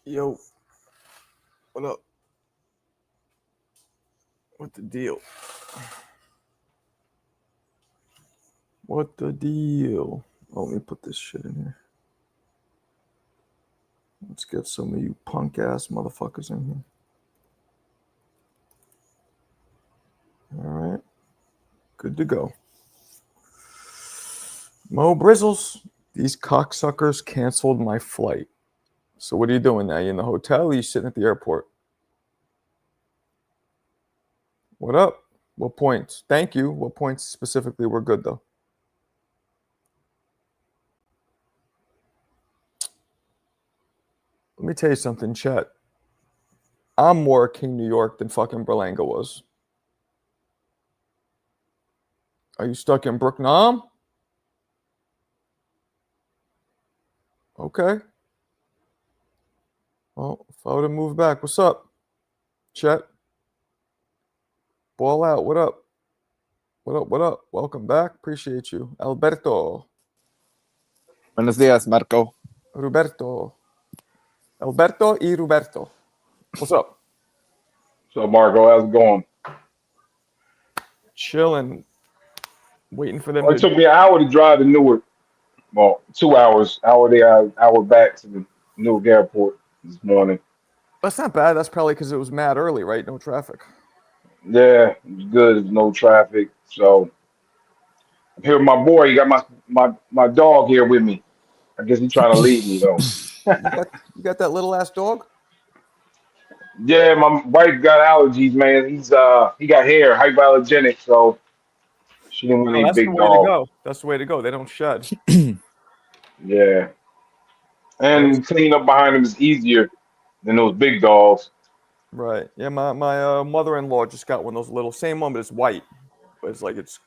Yo, what up? What the deal? What the deal? Oh, let me put this shit in here. Let's get some of you punk ass motherfuckers in here. All right. Good to go. Mo Brizzles, these cocksuckers canceled my flight. So what are you doing now? You in the hotel or you sitting at the airport? What up? What points? Thank you. What points specifically were good though? Let me tell you something, Chet. I'm more King New York than fucking Berlanga was. Are you stuck in Brooknam? Okay. Well, if I would have moved back, what's up, Chet? Ball out. What up? What up? What up? Welcome back. Appreciate you. Alberto. Buenos días, Marco. Roberto. Alberto y Roberto. What's up? So, Marco, how's it going? Chilling. Waiting for them Well, it to. took me an hour to drive to Newark. Well, 2 hours. Hour there, hour back to the Newark airport this morning. That's not bad. That's probably because it was mad early, right? No traffic. Yeah, it was good. There's no traffic. So, I'm here with my boy. He got my dog here with me. I guess he's trying to leave me, though. You got that little ass dog? Yeah, my wife got allergies, man. He got hair, hypoallergenic, so she didn't Oh, really that's the big way to dog. go. That's the way to go. They don't shed. Yeah. And cleaning up behind him is easier than those big dogs. Right. Yeah, my mother-in-law just got one of those little, same one, but it's white. But it's like this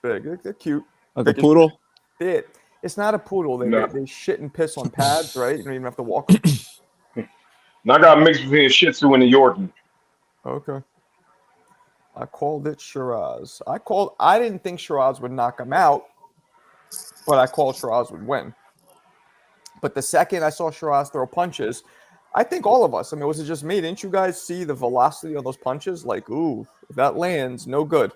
big. They're cute. Like a poodle? It's not a poodle. No. They shit and piss on pads, right? You don't even have to walk them. And I got mixed between a Shih Tzu and a Yorkie. Okay. I called it Sheeraz. I didn't think Sheeraz would knock him out, but I called Sheeraz would win. But the second I saw Sheeraz throw punches, I think all of us, I mean, was it just me? Didn't you guys see the velocity of those punches? Like, ooh, if that lands, no good.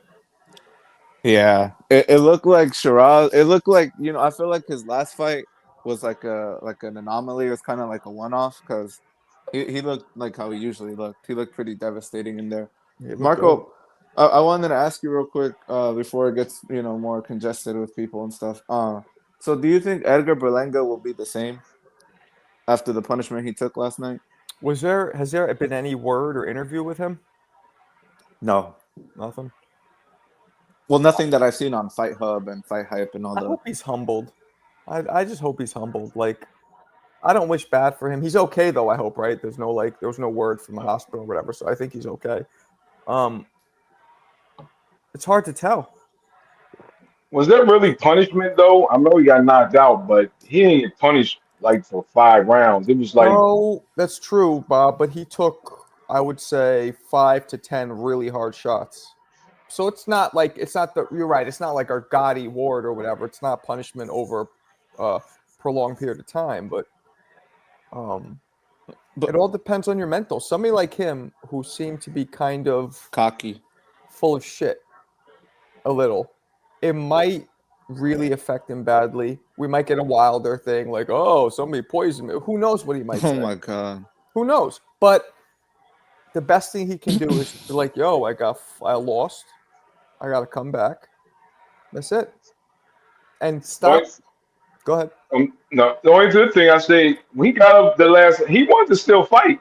Yeah. It looked like Sheeraz. It looked like, I feel like his last fight was like an anomaly. It was kind of like a one-off because he looked like how he usually looked. He looked pretty devastating in there. Marco, I wanted to ask you real quick before it gets, more congested with people and stuff. So do you think Edgar Berlanga will be the same after the punishment he took last night? Has there been any word or interview with him? No. Nothing. Well, nothing that I've seen on Fight Hub and Fight Hype and all I that. hope he's humbled. I just hope he's humbled. Like, I don't wish bad for him. He's okay though, I hope, right? There was no word from the hospital or whatever, so I think he's okay. It's hard to tell. Was that really punishment though? I know he got knocked out, but he didn't get punished like for 5 rounds. It was like No, that's true, Bob, but he took, I would say, 5 to 10 really hard shots. So you're right, it's not like our Gotti Ward or whatever. It's not punishment over a prolonged period of time, but it all depends on your mental. Somebody like him who seemed to be kind of cocky, full of shit a little, it might really affect him badly. We might get a Wilder thing like, oh, somebody poisoned me. Who knows what he might say? Oh my god. Who knows? But the best thing he can do is be like, yo, I lost. I got to come back. That's it. And stop. Go ahead. no. The only good thing I say when he got up he wanted to still fight.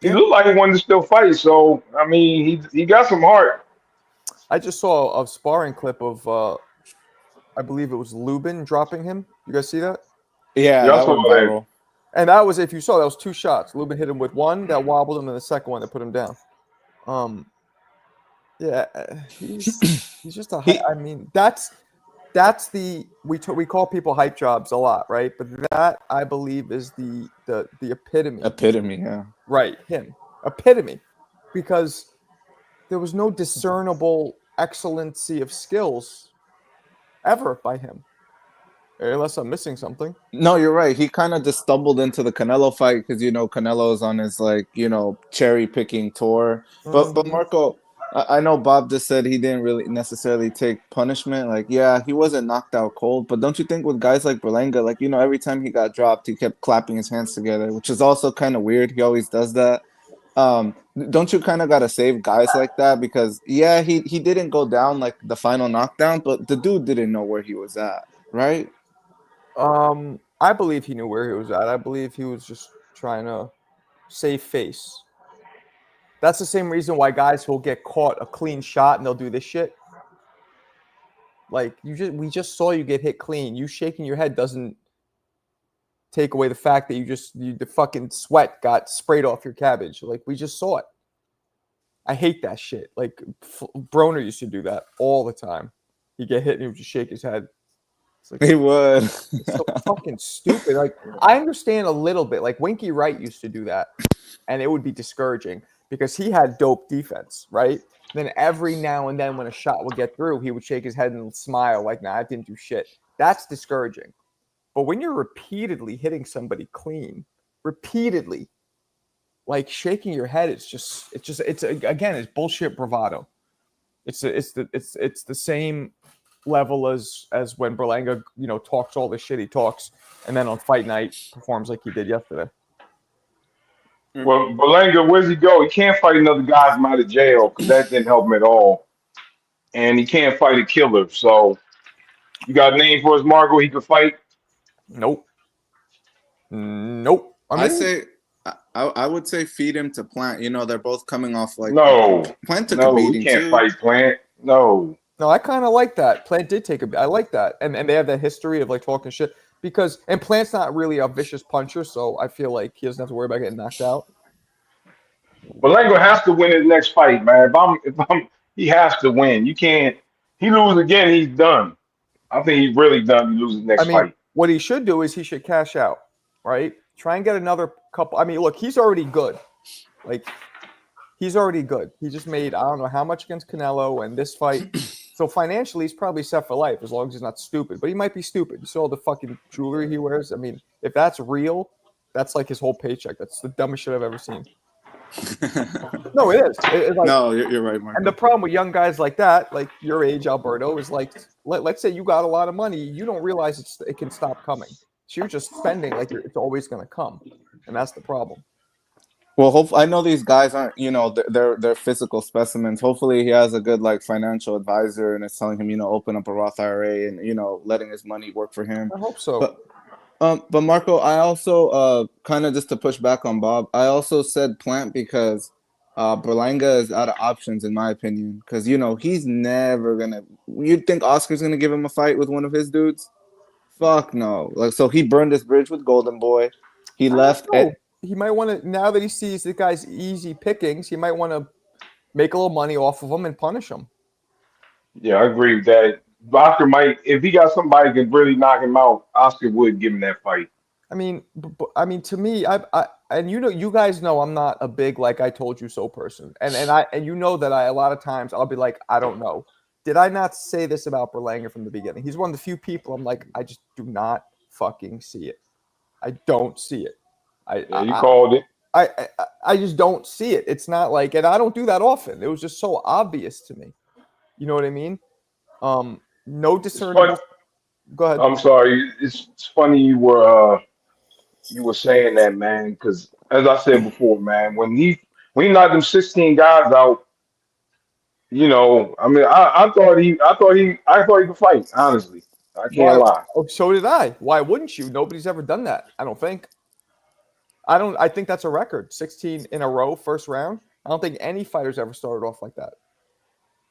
He looked like he wanted to still fight. So I mean, he got some heart. I just saw a sparring clip of, I believe it was Lubin dropping him. You guys see that? Yeah, that went viral. And that was, if you saw, that was 2 shots. Lubin hit him with one that wobbled him, and the second one that put him down. Yeah, he's just I mean, that's we call people hype jobs a lot, right? But that, I believe, is the epitome. Epitome, yeah. Right, him. Epitome. Because there was no discernible excellency of skills ever by him. unless I'm missing something. No, you're right. He kind of just stumbled into the Canelo fight because Canelo's on his cherry picking tour. But Mhm. Marco, I know Bob just said he didn't really necessarily take punishment. Like, yeah, he wasn't knocked out cold. But don't you think with guys like Berlanga, every time he got dropped, he kept clapping his hands together, which is also kind of weird. He always does that. Don't you kind of gotta save guys like that because yeah, he didn't go down like the final knockdown, but the dude didn't know where he was at, right? I believe he knew where he was at. I believe he was just trying to save face. That's the same reason why guys will get caught a clean shot and they'll do this shit. Like we just saw you get hit clean. You shaking your head doesn't take away the fact that the fucking sweat got sprayed off your cabbage. Like we just saw it. I hate that shit. Like Broner used to do that all the time. He'd get hit and he would just shake his head. It's like He would. it's so fucking stupid. Like I understand a little bit. Like Winky Wright used to do that, and it would be discouraging because he had dope defense, right? Then every now and then when a shot would get through, he would shake his head and smile like, "Nah, I didn't do shit." That's discouraging. But when you're repeatedly hitting somebody clean, repeatedly, like shaking your head, it's again, it's bullshit bravado. It's the same level as when Berlanga, talks all the shit he talks, and then on fight night performs like he did yesterday. Well, Berlanga, where's he go? He can't fight another guy from out of jail because that didn't help him at all, and he can't fight a killer. So you got a name for us, Marco? He could fight. Nope. Nope. I I mean, say I would say feed him to Plant. They're both coming off No, Plant took a no, he beating can't too. fight Plant. No. no, I kind of like that. Plant did take I like that, and they have that history of like talking shit and Plant's not really a vicious puncher, so I feel like he doesn't have to worry about getting knocked out. Berlanga has to win his next fight, man. He has to win. You can't. He lose again, he's done. I think he's really done. He loses his I next mean, fight. what he should do is he should cash out, right? Try and get another couple. I mean, look, he's already good. Like, he's already good. He just made, I don't know how much against Canelo and this fight. So financially, he's probably set for life as long as he's not stupid. But he might be stupid. You saw the fucking jewelry he wears. I mean, if that's real, that's like his whole paycheck. That's the dumbest shit I've ever seen. No, it is. It's like, No, you're right, Mark. and the problem with young guys like that, like your age, Alberto, is like, let's say you got a lot of money, you don't realize it can stop coming. So you're just spending like it's always going to come, and that's the problem. Well, I know these guys aren't, they're physical specimens. Hopefully, he has a good financial advisor, and it's telling him, open up a Roth IRA and letting his money work for him. I hope so. But Marco, I also kind of just to push back on Bob, I also said Plant because Berlanga is out of options in my opinion. Because he's never gonna. You'd think Oscar's gonna give him a fight with one of his dudes? Fuck no. So he burned his bridge with Golden Boy. He left. He might want to, now that he sees the guy's easy pickings, he might want to make a little money off of him and punish him. Yeah, I agree with that. Oscar might, if he got somebody who can really knock him out, Oscar would give him that fight. I mean, to me, and you guys know I'm not a big like I told you so person, and you know that a lot of times I'll be like I don't know. Did I not say this about Berlanga from the beginning? He's one of the few people I'm like I just do not fucking see it. I don't see it. You called it. I just don't see it. It's not like, and I don't do that often. It was just so obvious to me. You know what I mean? No discernible. Go ahead. I'm sorry. It's funny you were saying that, man, because as I said before, man, when he knocked them 16 guys out, I mean, I thought he could fight. Honestly, I can't lie. Oh, so did I. Why wouldn't you? Nobody's ever done that. I don't think. I think that's a record. 16 in a row, first round. I don't think any fighter's ever started off like that.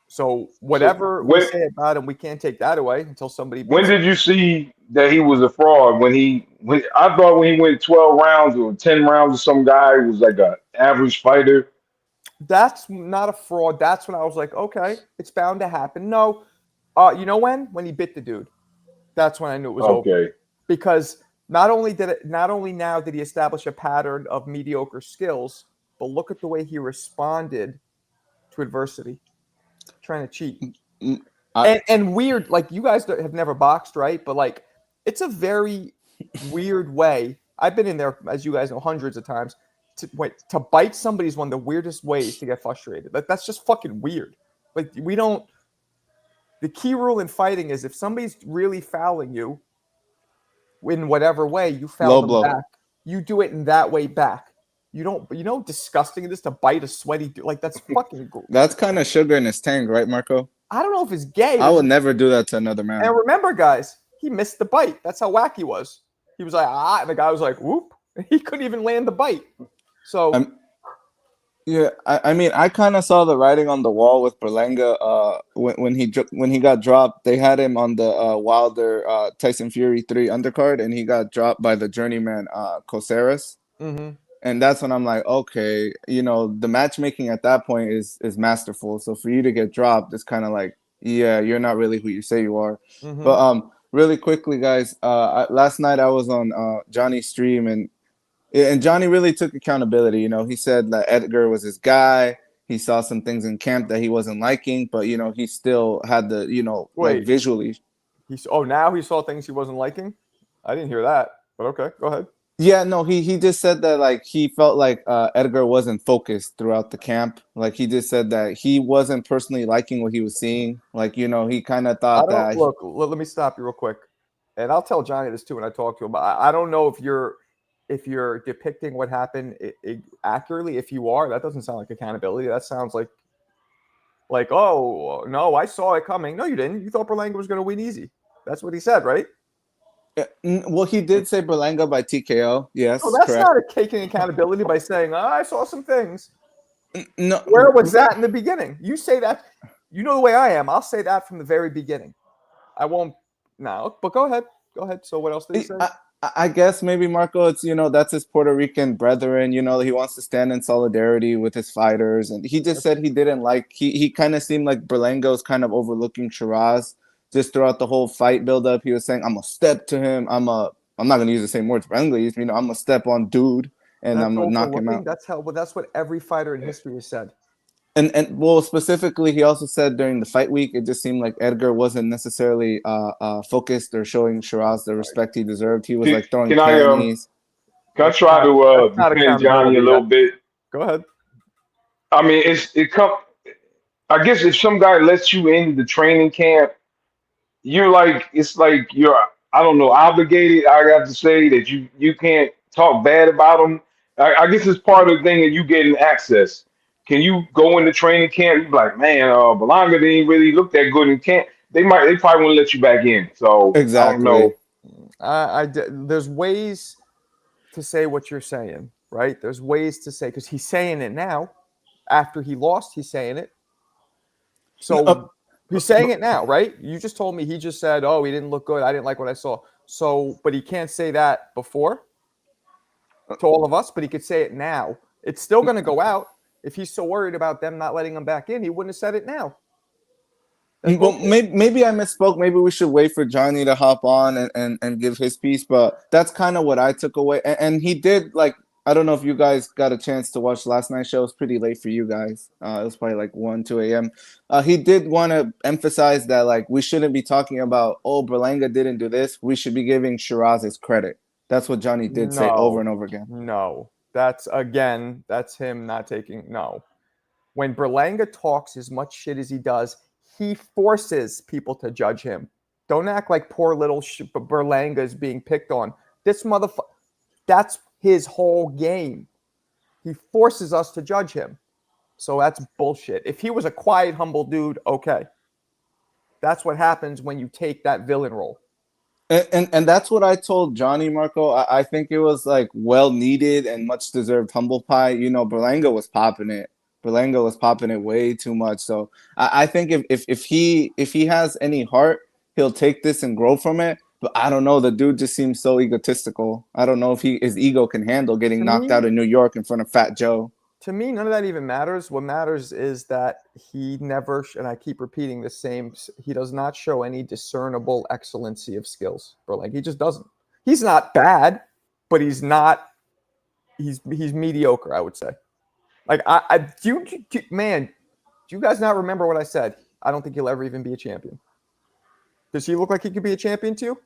So whatever we say about him, we can't take that away until somebody. When did you see that he was a fraud? When I thought when he went 12 rounds or 10 rounds with some guy who was like an average fighter. That's not a fraud. That's when I was like, okay, it's bound to happen. No, you know when he bit the dude. That's when I knew it was over. Because not only now did he establish a pattern of mediocre skills, but look at the way he responded to adversity. Trying to cheat. And weird, like you guys have never boxed, right? But like it's a very weird way. I've been in there, as you guys know, hundreds of times. To bite somebody is one of the weirdest ways to get frustrated. That's just fucking weird. Like we don't. The key rule in fighting is if somebody's really fouling you in whatever way, you foul Low them blow. back. You do it in that way back. You don't. You know, how disgusting it is to bite a sweaty dude. Like that's fucking. That's kind of sugar in his tank, right, Marco? I don't know if it's gay. I would never do that to another man. And remember, guys, he missed the bite. That's how whack he was. He was like, and the guy was like, whoop. He couldn't even land the bite. So, yeah, I mean, I kind of saw the writing on the wall with Berlanga. When he got dropped, they had him on the Wilder Tyson Fury 3 undercard, and he got dropped by the journeyman Coceres. mm-hmm. And that's when I'm like, okay, the matchmaking at that point is masterful. So for you to get dropped, it's kind of like, yeah, you're not really who you say you are. Mm-hmm. But really quickly, guys, last night I was on Johnny's stream, and Johnny really took accountability. He said that Edgar was his guy. He saw some things in camp that he wasn't liking, but he still had the like visually. Now he saw things he wasn't liking. I didn't hear that, but okay, go ahead. Yeah, no, he just said that like he felt like Edgar wasn't focused throughout the camp. Like he just said that he wasn't personally liking what he was seeing. Like he kind of thought that. Look, let me stop you real quick, and I'll tell Johnny this too when I talk to him. I don't know if you're depicting what happened accurately. If you are, that doesn't sound like accountability. That sounds like oh no, I saw it coming. No, you didn't. You thought Berlanga was going to win easy. That's what he said, right? Well, he did say Berlanga by TKO. Yes, that's correct. not taking accountability by saying, I saw some things. No, where was that in the beginning? You say that. You know the way I am. I'll say that from the very beginning. I won't now, but go ahead. Go ahead. So what else did he say? I guess maybe Marco, it's that's his Puerto Rican brethren. He wants to stand in solidarity with his fighters, and he just said he didn't like. He kind of seemed like Berlanga was kind of overlooking Sheeraz. Just throughout the whole fight buildup, he was saying, "I'm gonna step to him. I'm not gonna use the same words Berlanga used. I'm gonna step on dude, and I'm gonna knock him out." That's what every fighter in history has said. And well, specifically, he also said during the fight week, it just seemed like Edgar wasn't necessarily focused or showing Sheeraz the respect he deserved. He was like throwing knees. Can I try to defend Johnny a little bit? Go ahead. I mean, I guess if some guy lets you in the training camp, it's like you're, I don't know, obligated. I got to say that you can't talk bad about them. I guess it's part of the thing that you getting access. Can you go into training camp? You be like, man, Berlanga didn't really look that good in camp. They probably won't let you back in. So exactly. I don't know. There's ways to say what you're saying, right? There's ways to say, because he's saying it now. After he lost, he's saying it. So he's saying it now, right? You just told me he just said, "Oh, he didn't look good. I didn't like what I saw." So, but he can't say that before to all of us, but he could say it now. It's still going to go out. If he's so worried about them not letting him back in, he wouldn't have said it now. Well, maybe I misspoke. Maybe we should wait for Johnny to hop on and give his piece. But that's kind of what I took away. And he did, like, I don't know if you guys got a chance to watch last night's show. It was pretty late for you guys. It was probably like 1, 2 a.m. He did want to emphasize that, like, we shouldn't be talking about, oh, Berlanga didn't do this. We should be giving Sheeraz his credit. That's what Johnny did say over and over again. No, that's him not taking, no. When Berlanga talks as much shit as he does, he forces people to judge him. Don't act like poor little Berlanga is being picked on. This motherfucker, that's his whole game. He forces us to judge him. So that's bullshit. If he was a quiet, humble dude, okay. That's what happens when you take that villain role. And that's what I told Johnny, Marco. I think it was like well needed and much deserved humble pie. You know, Berlanga was popping it. Berlanga was popping it way too much. So I think if he has any heart, he'll take this and grow from it. But I don't know. The dude just seems so egotistical. I don't know if his ego can handle getting knocked out in New York in front of Fat Joe. To me, none of that even matters. What matters is that he never, and I keep repeating the same, he does not show any discernible excellency of skills. Berlanga, he just doesn't. He's not bad, but he's mediocre, I would say. Like, do you guys not remember what I said? I don't think he'll ever even be a champion. Does he look like he could be a champion to you?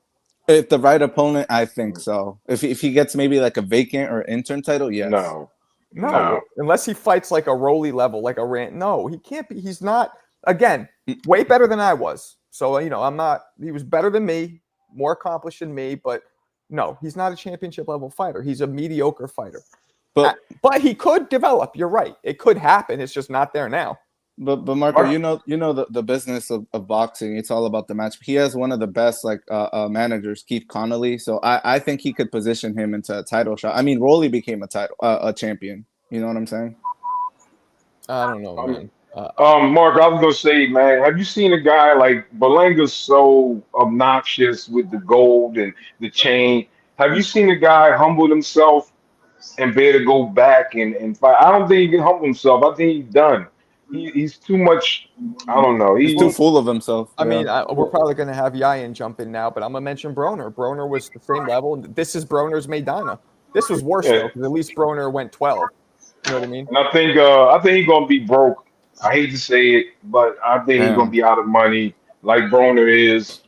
If the right opponent, I think so. If he gets maybe like a vacant or intern title, yes. No, No, no. unless he fights like a Rolly level, like a Rant. No, he can't be. He's not. Again, way better than I was. So I'm not. He was better than me, more accomplished than me. But no, he's not a championship level fighter. He's a mediocre fighter. But But he could develop. You're right. It could happen. It's just not there now. but Marco, you know the business of boxing. It's all about the match. He has one of the best managers, Keith Connolly. So I think he could position him into a title shot. I mean, Rolly became a champion. You know what I'm saying? I don't know, man. Mark, I was gonna say, man, have you seen a guy like Berlanga's so obnoxious with the gold and the chain? Have you seen a guy humble himself and be able to go back and fight? I don't think he can humble himself. I think he's done. He's too much. I don't know. He's too full of himself. I Yeah. mean, we're probably going to have Yayan jump in now, but I'm going to mention Broner. Broner was the same level. This is Broner's Maidana. This was worse, Yeah. though, because at least Broner went 12. You know what I mean? And I think he's gonna be broke. I hate to say it, but I think he's gonna Damn. be out of money like Broner is.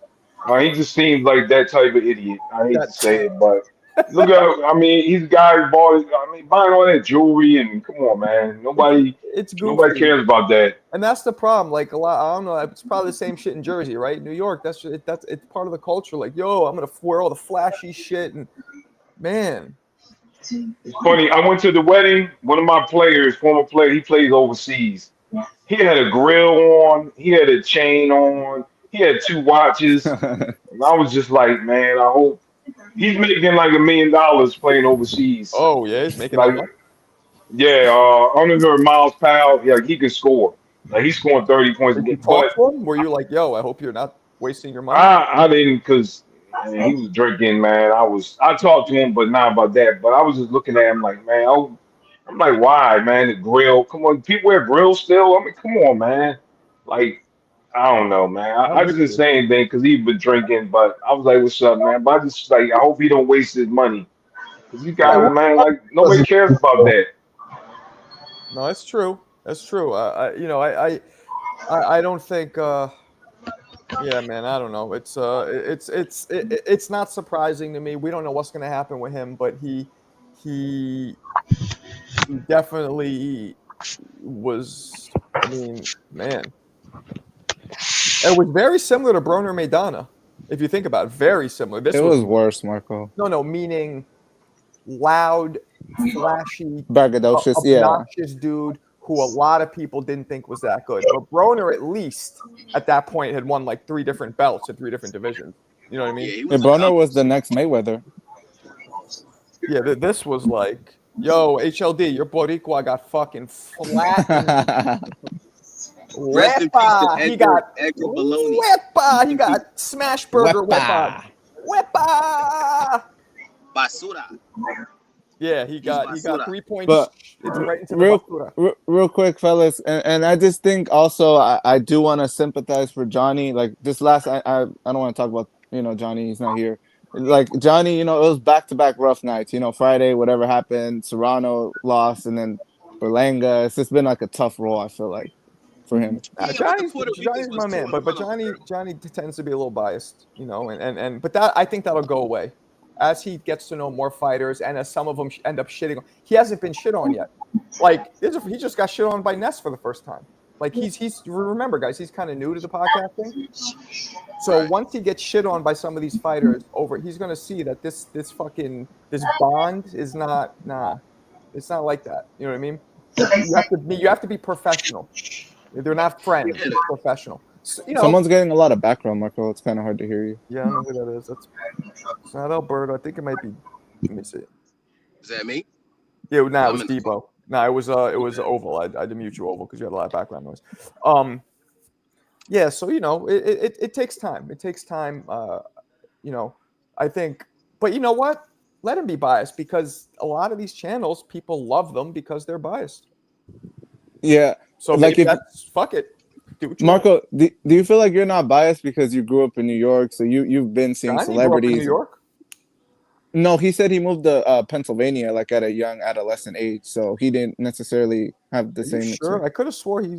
He just seems like that type of idiot. I hate to That's say it, but look at I mean, he's a guy who bought I mean, buying all that jewelry and come on, man. it's Nobody goofy. cares about that. And that's the problem. Like, a lot, I don't know, it's probably the same shit in Jersey, right? New York, it's part of the culture. Like, yo, I'm going to wear all the flashy shit. And, man. It's funny. I went to the wedding. One of my players, former player, he plays overseas. He had a grill on. He had a chain on. He had two watches. And I was just like, man, I hope he's making like $1 million playing overseas. Oh, yeah, he's making that Like, much. yeah, I don't know if Miles Powell, yeah, he can score. Like he's scoring 30 points a Did you game. But talk to him? Were you like, yo, I hope you're not wasting your money? I didn't because he was drinking, man. I talked to him, but not about that. But I was just looking at him like, man, I'm like, why, man? The grill. Come on, people wear grills still. I mean, come on, man. Like, I don't know, man. I'm I with just didn't you. say anything because he been drinking. But I was like, what's up, man? But I just like, I hope he don't waste his money because you Yeah, guys, man, like nobody Wasn't cares about that. no, that's true. That's true. I don't think. Yeah, man, I don't know. It's not surprising to me. We don't know what's going to happen with him, but he definitely was. I mean, man, it was very similar to Broner Maidana. If you think about it, very similar. This It was was worse, Marco. no, meaning loud, flashy, Braggadocious, yeah. obnoxious dude who a lot of people didn't think was that good. But Broner, at least at that point, had won like 3 different belts in 3 different divisions. You know what I mean? Yeah, he Yeah, was Broner was accomplished. the next Mayweather. Yeah, this was like, yo, HLD, your Boricua got fucking flattened. Rest in peace to Wepa! He got Edgar Baloney. Wepa! He in got smash burger Wepa! Wepa! Basura. Yeah, he got basura. 3 points. But It's right into the basura. real quick, fellas, and I just think also I do want to sympathize for Johnny. Like this last, I don't want to talk about Johnny. He's not here. Like Johnny, it was back-to-back rough nights. Friday, whatever happened, Serrano lost, and then Berlanga. It's just been like a tough roll. I feel like for him. Yeah, but the Puerto Ricans Johnny's was my man, too but irrelevant. Johnny tends to be a little biased, and but that I think that'll go away as he gets to know more fighters, and as some of them end up shitting. He hasn't been shit on yet. Like he just got shit on by Ness for the first time. Like he's remember, guys, he's kind of new to the podcast thing. So once he gets shit on by some of these fighters he's gonna see that this bond is not it's not like that. You know what I mean? You have to be professional. They're not friends. Yeah. It's professional. So, Someone's getting a lot of background, Marco. It's kind of hard to hear you. yeah, I don't know who that is. It's not Alberto. I think it might be. Let me see. Is that me? Yeah, it was I'm in the Debo. No, it was Oval. I had to mute you Oval because you had a lot of background noise. Yeah, so it takes time. It takes time. I think, but you know what? Let him be biased because a lot of these channels, people love them because they're biased. Yeah. So Like maybe if- that's fuck it. Do what you want. Marco, do you feel like you're not biased because you grew up in New York, so you've been seeing Johnny grew up in celebrities? New York. No, he said he moved to Pennsylvania like at a young adolescent age, so he didn't necessarily have the Are you same. sure? experience. I could have swore he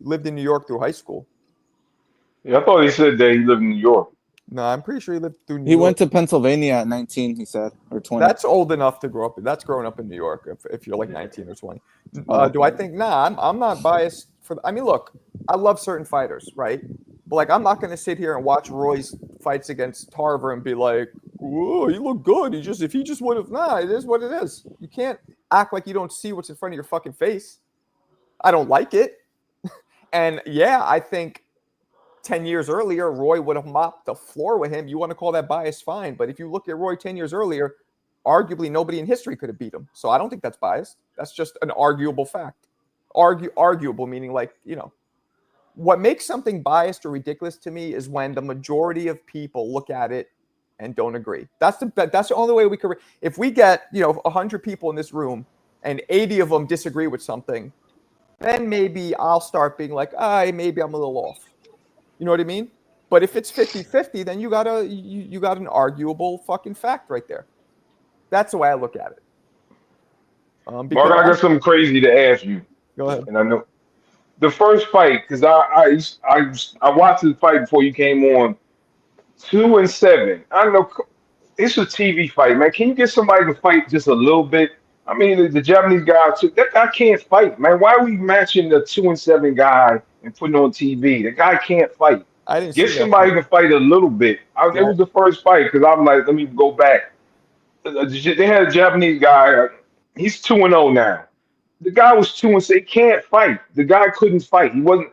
lived in New York through high school. Yeah, I thought he said that he lived in New York. No, I'm pretty sure he lived through New He York. went to Pennsylvania at 19. He said, or 20. That's old enough to grow up. That's growing up in New York. If you're like 19 or 20, Oh. do I think? Nah, I'm not biased for. I mean, look, I love certain fighters, right? But like, I'm not going to sit here and watch Roy's fights against Tarver and be like, "Whoa, he looked good. If he just would have." Nah, it is what it is. You can't act like you don't see what's in front of your fucking face. I don't like it, and yeah, I think 10 years earlier, Roy would have mopped the floor with him. You want to call that bias, fine. But if you look at Roy 10 years earlier, arguably nobody in history could have beat him. So I don't think that's biased. That's just an arguable fact. Arguable meaning like, what makes something biased or ridiculous to me is when the majority of people look at it and don't agree. That's the only way we could. If we get 100 people in this room and 80 of them disagree with something, then maybe I'll start being like, maybe I'm a little off. You know what I mean? But if it's 50-50, then you got an arguable fucking fact right there. That's the way I look at it. Mark, I got something crazy to ask you. Go ahead. And I know the first fight, because I watched the fight before you came on. 2-7. I know it's a TV fight, man. Can you get somebody to fight just a little bit? I mean, the Japanese guy too. That guy can't fight, man. Why are we matching the 2-7 guy and putting on TV? The guy can't fight. I didn't Get see somebody to fight a little bit. It Yeah. was the first fight because I'm like, let me go back. They had a Japanese guy. He's 2-0 now. The guy was 2-6. He can't fight. The guy couldn't fight. He wasn't.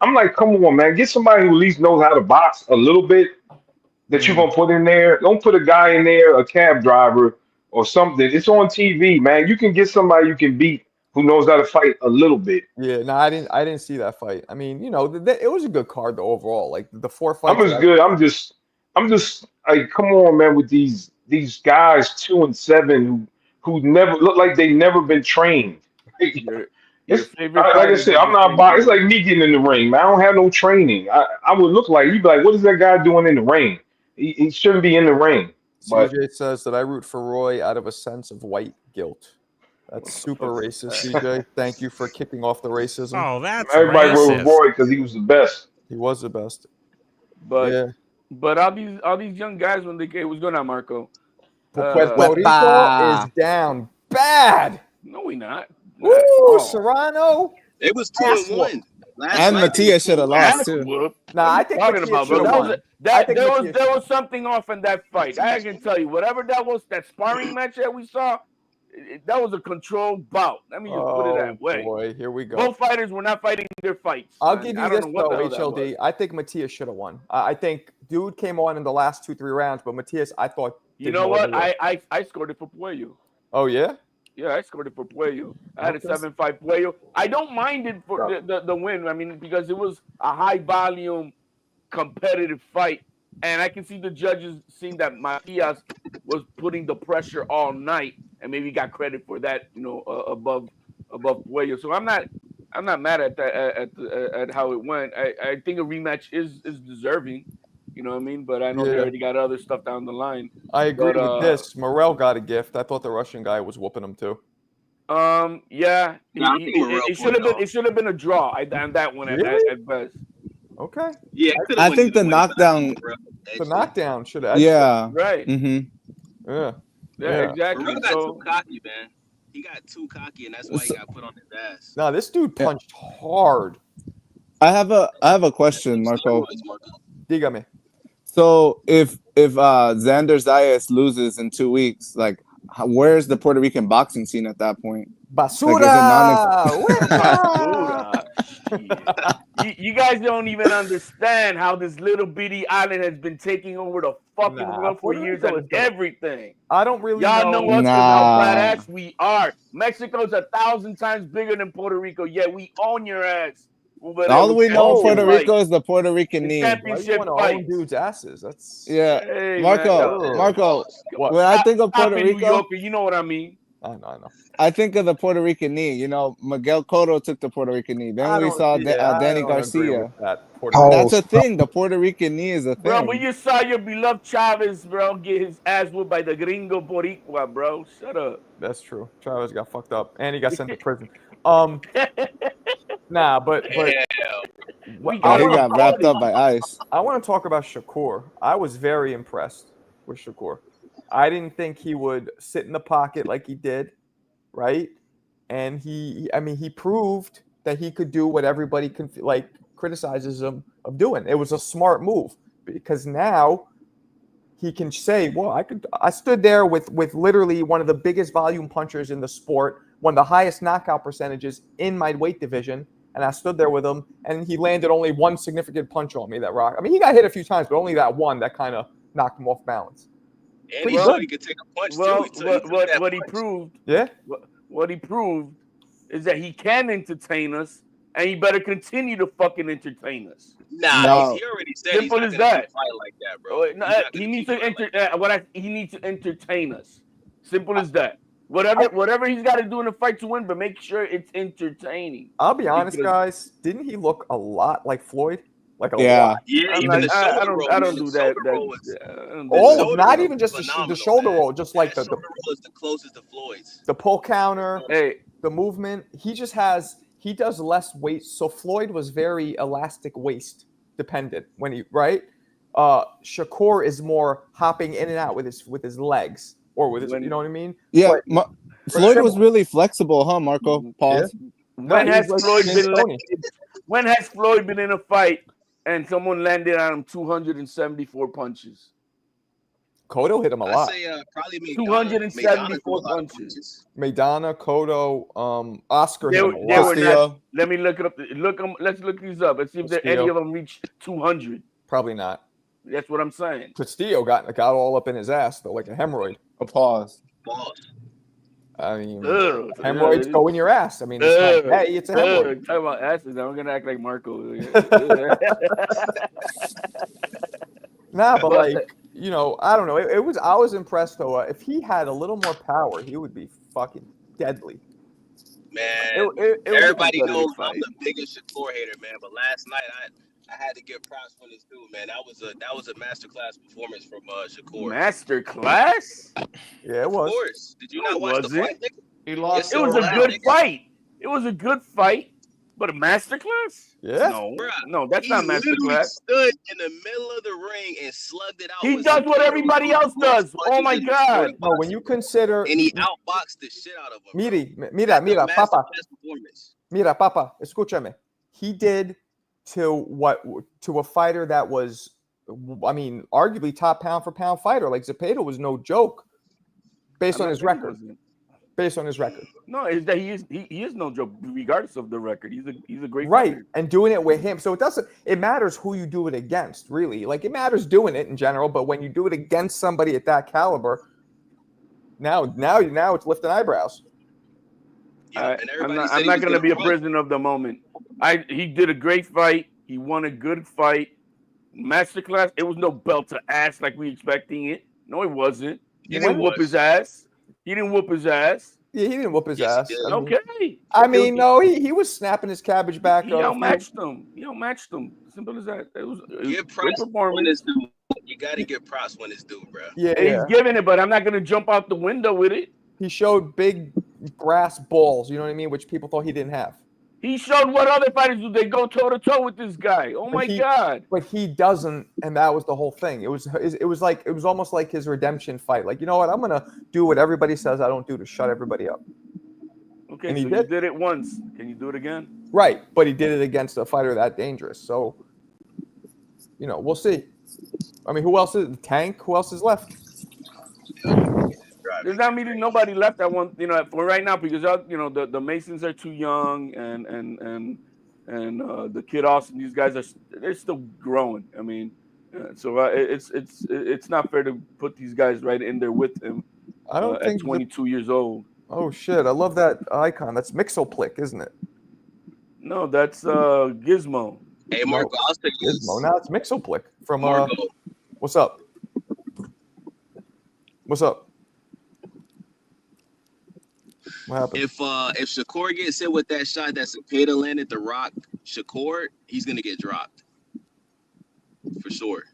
I'm like, come on, man. Get somebody who at least knows how to box a little bit that you're gonna put in there. Don't put a guy in there, a cab driver or something. It's on TV, man. You can get somebody you can beat who knows how to fight a little bit. Yeah, no, I didn't see that fight. I mean, it was a good card though overall. Like the 4 fights. I'm just good. I'm just like, come on, man, with these guys 2-7 who never look like they never been trained. Your It's favorite like I fighter said, is I'm your not boxing. It's favorite. like me getting in the ring, man. I don't have no training. I would look like you'd be like, what is that guy doing in the ring? He shouldn't be in the ring. But CJ says that I root for Roy out of a sense of white guilt. That's super racist, CJ. Thank you for kicking off the racism. Oh, that's everybody wrote racist. Roy because he was the best. He was the best. But Yeah. but all these young guys when they came, what's going on, Marco? Puerto Rico is down bad. No, we not. Woo, Oh. Serrano. It was Ass 2-1. Last And night, Matias should have lost Ass too. whoop. Nah, I What think are you talking Matias about, bro? should've That won. was I think Matias there should've was something off in that fight. I can tell you, whatever that was, that sparring match that we saw, that was a controlled bout. Let me just put it that way. Boy, here we go. Both fighters were not fighting their fights. I'll man. give I you don't this know what though, the hell that HLD. was. I think Matias should have won. I think dude came on in the last 2-3 rounds, but Matias, I thought. You did know more what? than you. I scored it for Puello. Oh yeah. Yeah, I scored it for Puello. I had Okay. a 7-5 Puello. I don't mind it for the win. I mean, because it was a high volume, competitive fight, and I can see the judges seeing that Matias was putting the pressure all night, and maybe got credit for that. Above Puello. So I'm not mad at that at how it went. I think a rematch is deserving. You know what I mean? But I know they Yeah. already got other stuff down the line. I agree But, with this. Morel got a gift. I thought the Russian guy was whooping him too. Yeah, Nah, I think Morrell it should have pulled it been. It should have been a draw. On that one Really? at best. Okay. Yeah, I think the knockdown. The knockdown should have. Yeah. Right. Mm-hmm. Yeah. Yeah. Exactly. Morrell got So too cocky, man. He got too cocky, and that's why he got put on his ass. No, this dude punched hard. I have a question, Marco. Steroids, Marco. Dígame. So if Xander Zayas loses in 2 weeks, like where's the Puerto Rican boxing scene at that point? Basura. you guys don't even understand how this little bitty island has been taking over the fucking world for Puerto years Rico and is dope. everything. I don't really Y'all know us Nah. how badass we are. Mexico's 1,000 times bigger than Puerto Rico, yet we own your ass. All we know of Puerto Championship Rico is the Puerto Rican knee. Why you championship want to own fights. dudes' asses? That's Yeah, Hey, Marco, man. Marco. What? When I think of Stop Puerto it, New Rico, Yorker, you know what I mean. I know. I think of the Puerto Rican knee. You know, Miguel Cotto took the Puerto Rican knee. Then we saw I Danny don't agree Garcia. with that. That's a thing. The Puerto Rican knee is a thing. Bro, when you saw your beloved Chavez, bro, get his ass whooped by the gringo Boricua, bro. Shut up. That's true. Chavez got fucked up, and he got sent to prison. Nah, but We Yeah, got he him got wrapped started. up by ice. I want to talk about Shakur. I was very impressed with Shakur. I didn't think he would sit in the pocket like he did, right? And I mean, he proved that he could do what everybody criticizes him of doing. It was a smart move because now he can say, "Well, I stood there with literally one of the biggest volume punchers in the sport, one of the highest knockout percentages in my weight division, and I stood there with him, and he landed only one significant punch on me that rocked. I mean, he got hit a few times, but only that one that kind of knocked him off balance. And Pretty he good. showed he could take a punch Well, too. He took that what he punch. proved, Yeah, what he proved is that he can entertain us, and he better continue to fucking entertain us. Nah, No. he already said he's Simple not as gonna that. keep fighting like that, bro. No, He's not he gonna needs keep to fighting like that. he needs to entertain us. Simple as that. Whatever he's got to do in the fight to win, but make sure it's entertaining. I'll be honest, Because- guys. Didn't he look a lot like Floyd? Like a Yeah. lot. Yeah, I'm even like, the shoulder roll. I don't man, do the that. shoulder roll was- I don't do The All, that. shoulder not roll even was just the phenomenal, shoulder man. roll, just like That the shoulder roll is the closest to Floyd's. the pull counter, Hey, the movement. He does less weight. So Floyd was very elastic waist dependent when he right. Shakur is more hopping in and out with his legs or with his, you know what I mean? Yeah, But- Floyd was similar. really flexible, huh, Marco? Pause. when he has was like Floyd James been? Toney. When has Floyd been in a fight and someone landed on him 274 punches? Cotto hit him a I lot. say probably Maidana. 274 Maidana threw a lot of punches. Maidana, Cotto, Oscar They hit him were- a they lot. were Castillo. Let me look it up. Let's look these up. Let's see if any Castillo. of them reach 200. Probably not. That's what I'm saying. Castillo got all up in his ass though, like a hemorrhoid. A pause. balls. I mean, Ugh. hemorrhoids go in your ass. I mean, it's not gay, it's a hemorrhoid. Talk about asses. I'm gonna act like Marco. Nah, but like, you know, I don't know. I was impressed though. If he had a little more power, he would be fucking deadly. Man, It was a everybody competitive knows fight. I'm the biggest Shakur hater, man. But last night I had to give props for this dude, man. That was a masterclass performance from Shakur. Master class. Yeah, it Of was. course. Did you No, not watch the was it? fight, nigga? He lost. It was a Wow, good nigga. fight. It was a good fight, but a master class? Yeah. No, that's He not master literally class. stood in the middle of the ring and slugged it out. He with does some what everybody punches else does. Oh my in the God. sport No, when you consider and he outboxed the shit out of him. Mira, Papa. Masterclass performance. Mira, Papa, escúchame. He did to a fighter that was, I mean, arguably top pound for pound fighter. Like Zepeda was no joke based on his record. Based on his record. No, is that he is no joke, regardless of the record. He's a great Right. fighter. And doing it with him. So it matters who you do it against, really. Like it matters doing it in general, but when you do it against somebody at that caliber, now it's lifting eyebrows. You know, and everybody said I'm he not was going to be a run. prisoner of the moment. He did a great fight. He won a good fight. Masterclass. It was no belt to ass like we expecting it. No, it wasn't. He didn't whoop his ass. He didn't whoop his ass. Yeah, he didn't whoop his Yes, ass. he did. Okay. I mean, no, he was snapping his cabbage back. He outmatched them. He outmatched them. Simple as that. It was a Give great props when performance. it's due. You got to give props when it's due, bro. Yeah, He's giving it, but I'm not going to jump out the window with it. He showed big brass balls, you know what I mean, which people thought he didn't have. He showed what other fighters do. They go toe to toe with this guy. Oh my God! But he doesn't, and that was the whole thing. It was almost like his redemption fight. Like, you know what? I'm gonna do what everybody says I don't do to shut everybody up. Okay, And so he you did. did it once. Can you do it again? Right, but he did it against a fighter that dangerous. So, you know, we'll see. I mean, who else is Tank? Who else is left? There's not really nobody left. I want for right now because the Masons are too young and the Kid Austin. These guys they're still growing. I mean, so it's not fair to put these guys right in there with him. I don't at think 22 years old. Oh shit! I love that icon. That's Mixoplick, isn't it? No, that's Gizmo. Hey, Marco, I'll take this. Gizmo. No, it's Mixoplick from Marco. What's up? What's up? What happened? If Shakur gets hit with that shot that Zepeda landed the Rock Shakur, he's gonna get dropped for sure.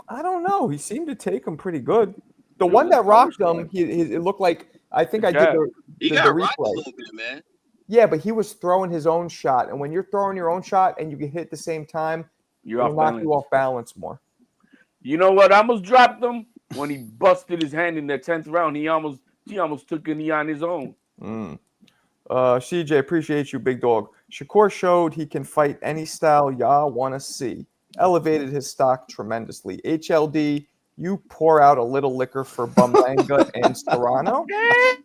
I don't know. He seemed to take him pretty good. The one that rocked him, it looked like I think I did He the got rocked a replay. little bit, man. Yeah, but he was throwing his own shot, and when you're throwing your own shot and you get hit at the same time, You're it'll off knock balance. you off balance more. You know what almost dropped him? When he busted his hand in the 10th round. He almost took a knee on his own. CJ, appreciate you, big dog. Shakur showed he can fight any style y'all want to see. Elevated his stock tremendously. HLD, you pour out a little liquor for Berlanga and Serrano?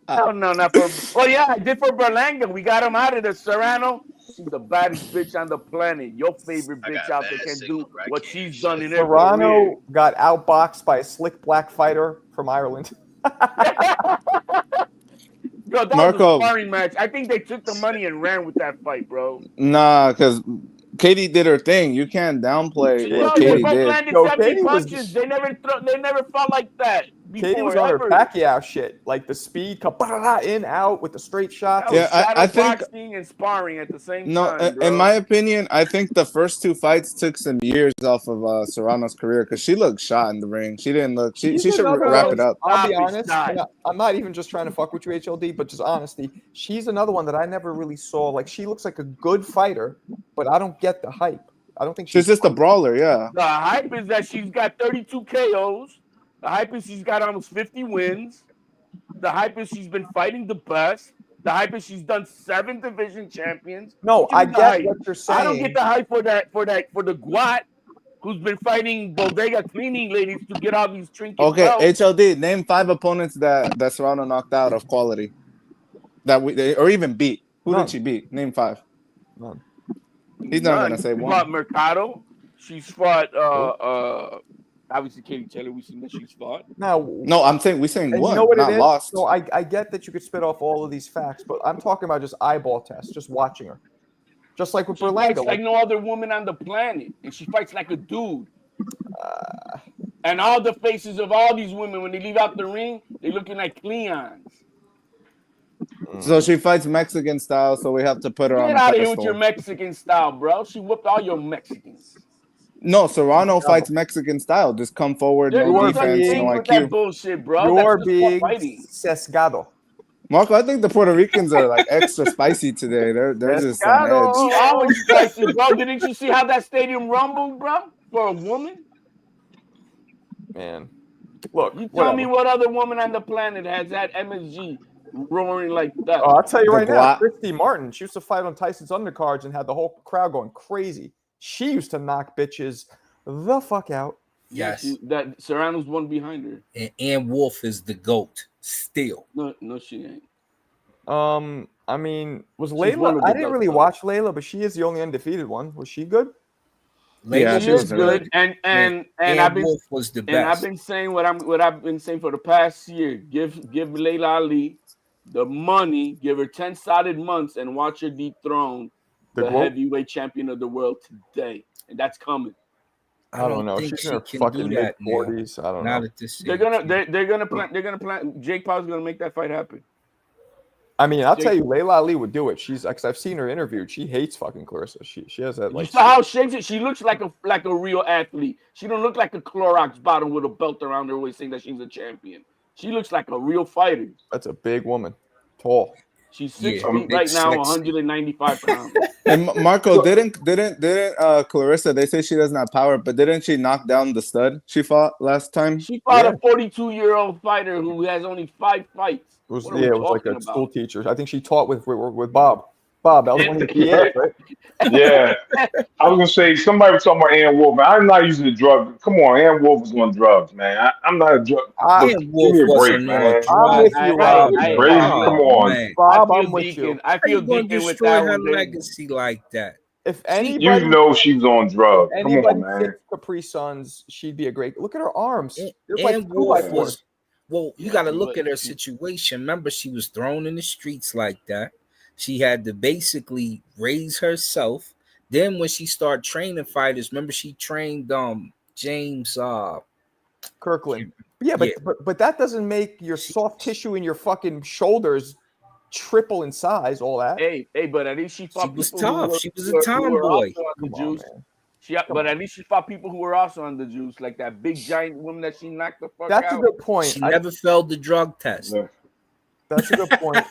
Hell no, not for. Oh yeah, I did for Berlanga. We got him out of there. Serrano, she's the baddest bitch on the planet. Your favorite I bitch got out bad there can signal, do bro. I what can't hear she's shit. done in her career. Serrano got outboxed by a slick black fighter from Ireland. Bro, that was Marco. a sparring match. I think they took the money and ran with that fight, bro. Nah, because Katie did her thing. You can't downplay Yeah, what Bro, they Katie both did. landed Yo, 70 Katie was- punches. They never fought like that before. Katie was on her ever. Pacquiao shit, like the speed, in, out with the straight shots. That was Yeah, shadow I think boxing and sparring at the same no. time, bro. In my opinion, I think the first two fights took some years off of Serrano's career because she looked shot in the ring. She didn't look. She She's should another wrap one- it up. I'll be Stop it, honest. stop. I'm not even just trying to fuck with you, HLD, but just honesty. She's another one that I never really saw. Like, she looks like a good fighter, but I don't get the hype. I don't think She's just a brawler. Yeah. The hype is that she's got 32 KOs. The hype is she's got almost 50 wins. The hype is she's been fighting the best. The hype is she's done 7 division champions. No, What you I mean the get hype? what you're I don't saying. get the hype for the Guat who's been fighting bodega cleaning ladies to get all these trinket Okay, belts. HLD. Name 5 opponents that Serrano knocked out of quality, or even beat. Who None. did she beat? Name 5. None. He's not None. gonna say She's one. fought Mercado. She's fought obviously Katie Taylor. We've seen that she's fought. Now, No, I'm saying we're saying and one, you know what not it is? lost. So I get that you could spit off all of these facts, but I'm talking about just eyeball tests, just watching her. Just like with She fights Berlanga. like no other woman on the planet, and she fights like a dude. And all the faces of all these women, when they leave out the ring, they're looking like Cleons. So she fights Mexican style, so we have to put her on Get a out of here with your pedestal. Mexican style, bro. She whooped all your Mexicans. No, Serrano fights Mexican style. Just come forward, There's no no such defense, thing no with that IQ. bullshit, bro. You're That's just being fighting. sesgado. Marco, I think the Puerto Ricans are like extra spicy today. They're just on Pescado. edge. Always spicy, bro. Didn't you see how that stadium rumbled, bro? For a woman? Man. Look, You tell me whatever. what other woman on the planet has that MSG roaring like that? Oh, I'll tell you The right now, Guat. Christy Martin, she used to fight on Tyson's undercards and had the whole crowd going crazy. She used to knock bitches the fuck out. Yes. That Serrano's one behind her. And Ann Wolf is the GOAT still. No, she ain't. I mean, was She's one Layla? of the I didn't really best, watch Layla, but she is the only undefeated one. Was she good? Yeah, Layla She she is was good, and Ann I've been Wolf was the best. and I've been saying what I've been saying for the past year. Give Layla Ali the money, give her 10 solid months, and watch her dethrone the GOAT? heavyweight champion of the world today, and that's coming. I don't know. think She's she in her can fucking do mid that now. 40s. I don't Not know. at this They're age. gonna plan. Jake Paul's gonna make that fight happen. I mean, I'll Jake- tell you, Layla Ali would do it. She's because I've seen her interviewed. She hates fucking Clarissa. She has that You like. saw how shapes it. She looks like a real athlete. She don't look like a Clorox bottle with a belt around her waist saying that she's a champion. She looks like a real fighter. That's a big woman, tall. She's 6 Yeah, feet big, right now, sexy. 195 pounds. And Marco, didn't Clarissa? They say she doesn't have power, but didn't she knock down the stud she fought last time? She fought Yeah. a 42-year-old fighter who has only 5 fights. It was What are we it was like talking a about? school teacher. I think she taught with Bob. Bob, that was one of the PAs, right? Yeah, I was gonna say somebody was talking about Ann Wolf. Man, I'm not using the drug. Come on, Ann Wolf was on drugs, man. I'm not a drug. I- Look, Ann give Wolf me a break, wasn't man. on I'm drugs. with you, Bob. Rob. Crazy, Oh, come on. man. Bob, I I'm feel with you. Deacon. I How feel you gonna Deacon with destroy that her one. Baby. legacy like that? If You anybody, know she was on drugs. Come anybody on, man. fits Capri Suns, she'd be a great. Look at her arms. Ann They're like Ann 2x4s. Wolf was. Well, you Yeah, got to look but- at her situation. Remember, she was thrown in the streets like that. She had to basically raise herself. Then, when she started training fighters, remember she trained James Kirkland. Yeah, but that doesn't make your soft tissue in your fucking shoulders triple in size. All that. Hey, but at least she fought She was people who tough. were- She was who a were- who were tomboy. also on the Come on, juice. man. But at least she fought people who were also on the juice, like that big giant woman that she knocked the fuck That's a out. good point. She never failed the drug test. Look, That's a good point.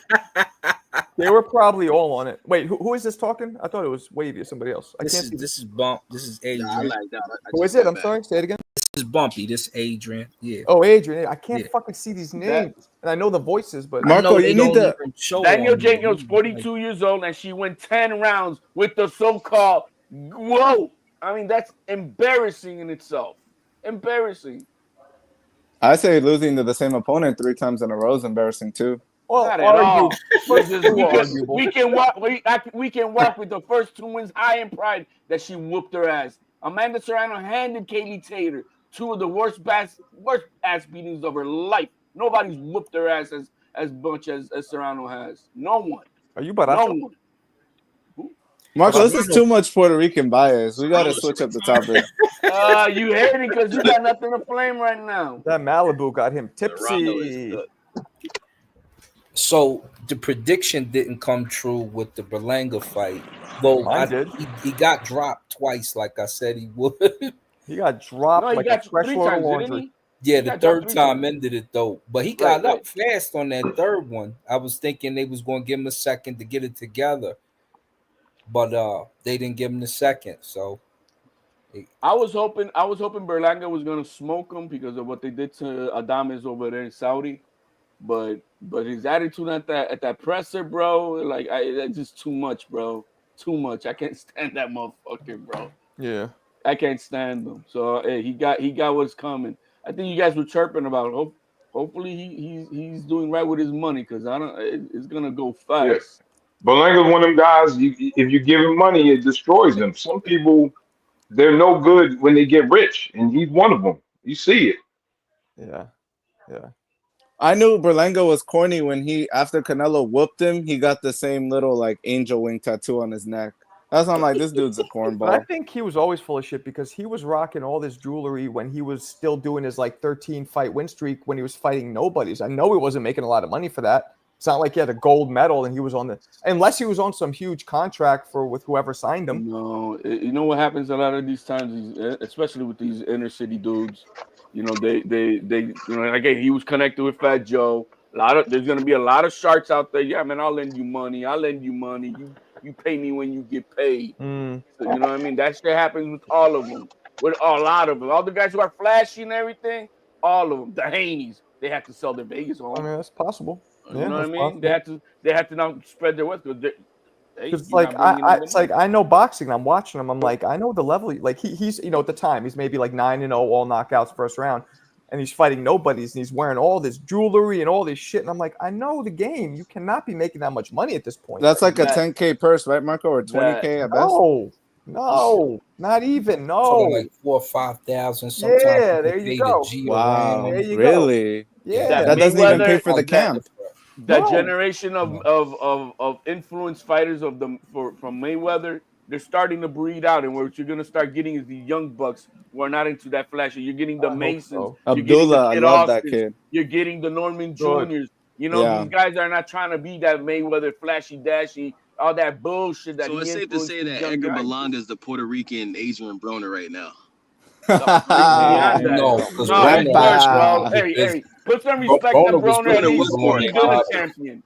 They were probably all on it. Wait, who is this talking? I thought it was Wavy or somebody else. I This can't is see. this is Bump. This is Nah, I Adrian. like that. I Who just is it? got I'm back. sorry. Say it again. This is Bumpy. This is Adrian. Yeah. Oh, Adrian. I can't Yeah. fucking see these names, and I know the voices, but I Marco, know you they need don't to. even show Daniel on here. Jacobs, 42 years old, and she went 10 rounds with the so-called whoa. I mean, that's embarrassing in itself. Embarrassing. I say losing to the same opponent 3 times in a row is embarrassing too. well, Not at all. First Just, two were arguable. we can walk with the first 2 wins high in pride that she whooped her ass. Amanda Serrano handed Kaylee Taylor 2 of the worst ass beatings of her life. Nobody's whooped her ass as much as Serrano has. No one. Are you No barato? one. Marco, this is too much Puerto Rican bias. We got to switch up the topic. You hate it because you got nothing to flame right now. That Malibu got him Serrano is tipsy. good. So the prediction didn't come true with the Berlanga fight, though Mine did. he got dropped twice, like I said he would. He got dropped No, he like got a fresh 3 load of times, didn't laundry. he? Yeah, He the got dropped third 3 time times. ended it though. But he got Right. out fast on that third one. I was thinking they was going to give him a second to get it together, but they didn't give him the second. So I was hoping Berlanga was gonna smoke him because of what they did to Adames over there in Saudi, but his attitude at that presser, bro, like that's just too much, bro. Too much. I can't stand that motherfucker, bro. Yeah. I can't stand him. So hey, he got what's coming. I think you guys were chirping about. Hopefully he's doing right with his money because it's gonna go fast. Yes. Berlanga's one of them guys. If you give him money, it destroys them. Some people, they're no good when they get rich, and he's one of them. You see it. Yeah. Yeah. I knew Berlanga was corny when after Canelo whooped him, he got the same little like angel wing tattoo on his neck. That's why I'm like, this dude's a But I cornball. think he was always full of shit because he was rocking all this jewelry when he was still doing his like 13 fight win streak when he was fighting nobodies. I know he wasn't making a lot of money for that. It's not like he had a gold medal and he was on unless he was on some huge contract with whoever signed him. No, you know what happens a lot of these times, especially with these inner city dudes. You know, they again, he was connected with Fat Joe. There's gonna be a lot of sharks out there. Yeah, man, I'll lend you money. You pay me when you get paid. Mm. So, you know what I mean? That shit happens with all of them. With a lot of them. All the guys who are flashy and everything, all of them. The Haneys, they have to sell their Vegas home. I mean, that's possible. You know what I mean? Possible. They have to now spread their wealth because It's like it's like I know boxing. I'm watching him. I'm like, I know the level. Like he's at the time he's maybe like 9-0, all knockouts first round, and he's fighting nobodies, and he's wearing all this jewelry and all this shit. And I'm like, I know the game. You cannot be making that much money at this point. That's like a 10K purse, right, Marco, or 20K at best? No, not even. No, talking like 4,000 or 5,000. Sometimes Yeah, there you go. Wow, There you go. really? Yeah, That doesn't even pay for the Like camp. That No. generation of influence fighters from Mayweather, they're starting to breed out, and what you're gonna start getting is the young bucks who are not into that flashy. You're getting the I hope Masons, so. you're getting the Abdullah, I Kid love that Austins, kid. you're getting the Norman Good. Juniors. Yeah. These guys are not trying to be that Mayweather flashy dashy, all that bullshit that So he it's safe to influenced say these that young Edgar guys. Berlanga is the Puerto Rican Adrian Broner right now. Beyond that. No, because No, it's worse, bro. Wepa. Hey, put some respect Broner on was Broner. At Broner least was he's born been a in champion.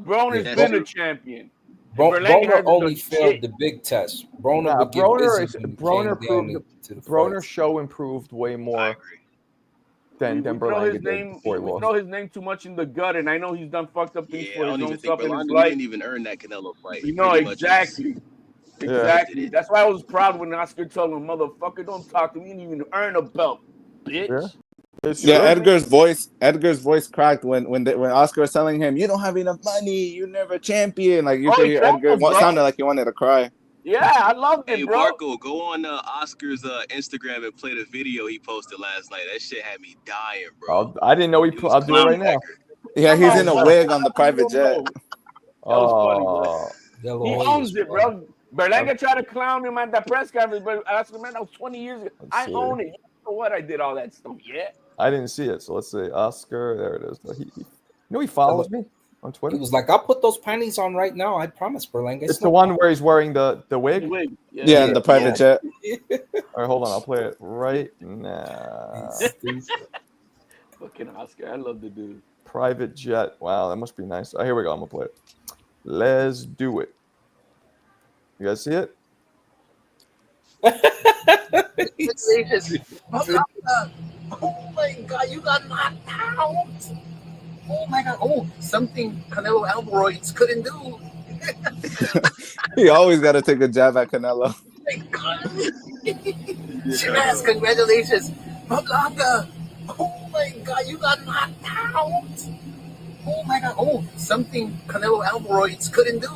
Broner's Yeah, been true. a champion. Broner Berlanga has only the failed shit. the big test. Broner Nah, would get Broner busy is when it Broner came down proved to the Broner's fights. show improved way I more agree. than We throw Berlanga his did name. before he We lost. throw his name too much in the gut, and I know he's done fucked up things Yeah, for I his don't own even think stuff in his Berlanga life. didn't even earn that Canelo fight. You know Pretty much exactly. Yeah. Exactly. That's why I was proud when Oscar told him, "Motherfucker, don't talk to me. You didn't even earn a belt, bitch." Yeah. It's Yeah, true. Edgar's voice cracked when Oscar was telling him, "You don't have enough money. You're never champion." Like you Oh, could he hear Edgar crumbles, bro. sounded like he wanted to cry. Yeah, I loved Hey it, bro. Marco, go on Oscar's Instagram and play the video he posted last night. That shit had me dying, bro. I didn't know It was I'll do it right clown now. Edgar. Yeah, Come he's on, in a bro. wig on the How you private don't jet. know? That was funny, bro. Yellow He Hoya owns it, squad. bro. Berlanga tried to clown him at that press conference, but I asked him, man, that was 20 years ago. Let's I see. own it. You know what? I did all that stuff. Yeah. I didn't see it, so let's see. Oscar, there it is. He follows me on He Twitter. was like, "I'll put those panties on right now. I promise, Berlanga." It's the one where he's wearing the wig. Wig. Yeah, in the private jet. All right, hold on. I'll play it right now. Fucking Oscar. I love the dude. Private jet. Wow, that must be nice. Oh, here we go. I'm gonna play it. Let's do it. You guys see it? Congratulations. Berlanga. Oh my God, you got knocked out. Oh my God. Oh, something Canelo Alvarez couldn't do. He always got to take a jab at Canelo. Oh my God. Sheeraz, congratulations. Berlanga. Oh my God, you got knocked out. Oh my God. Oh, something Canelo Alvarez couldn't do.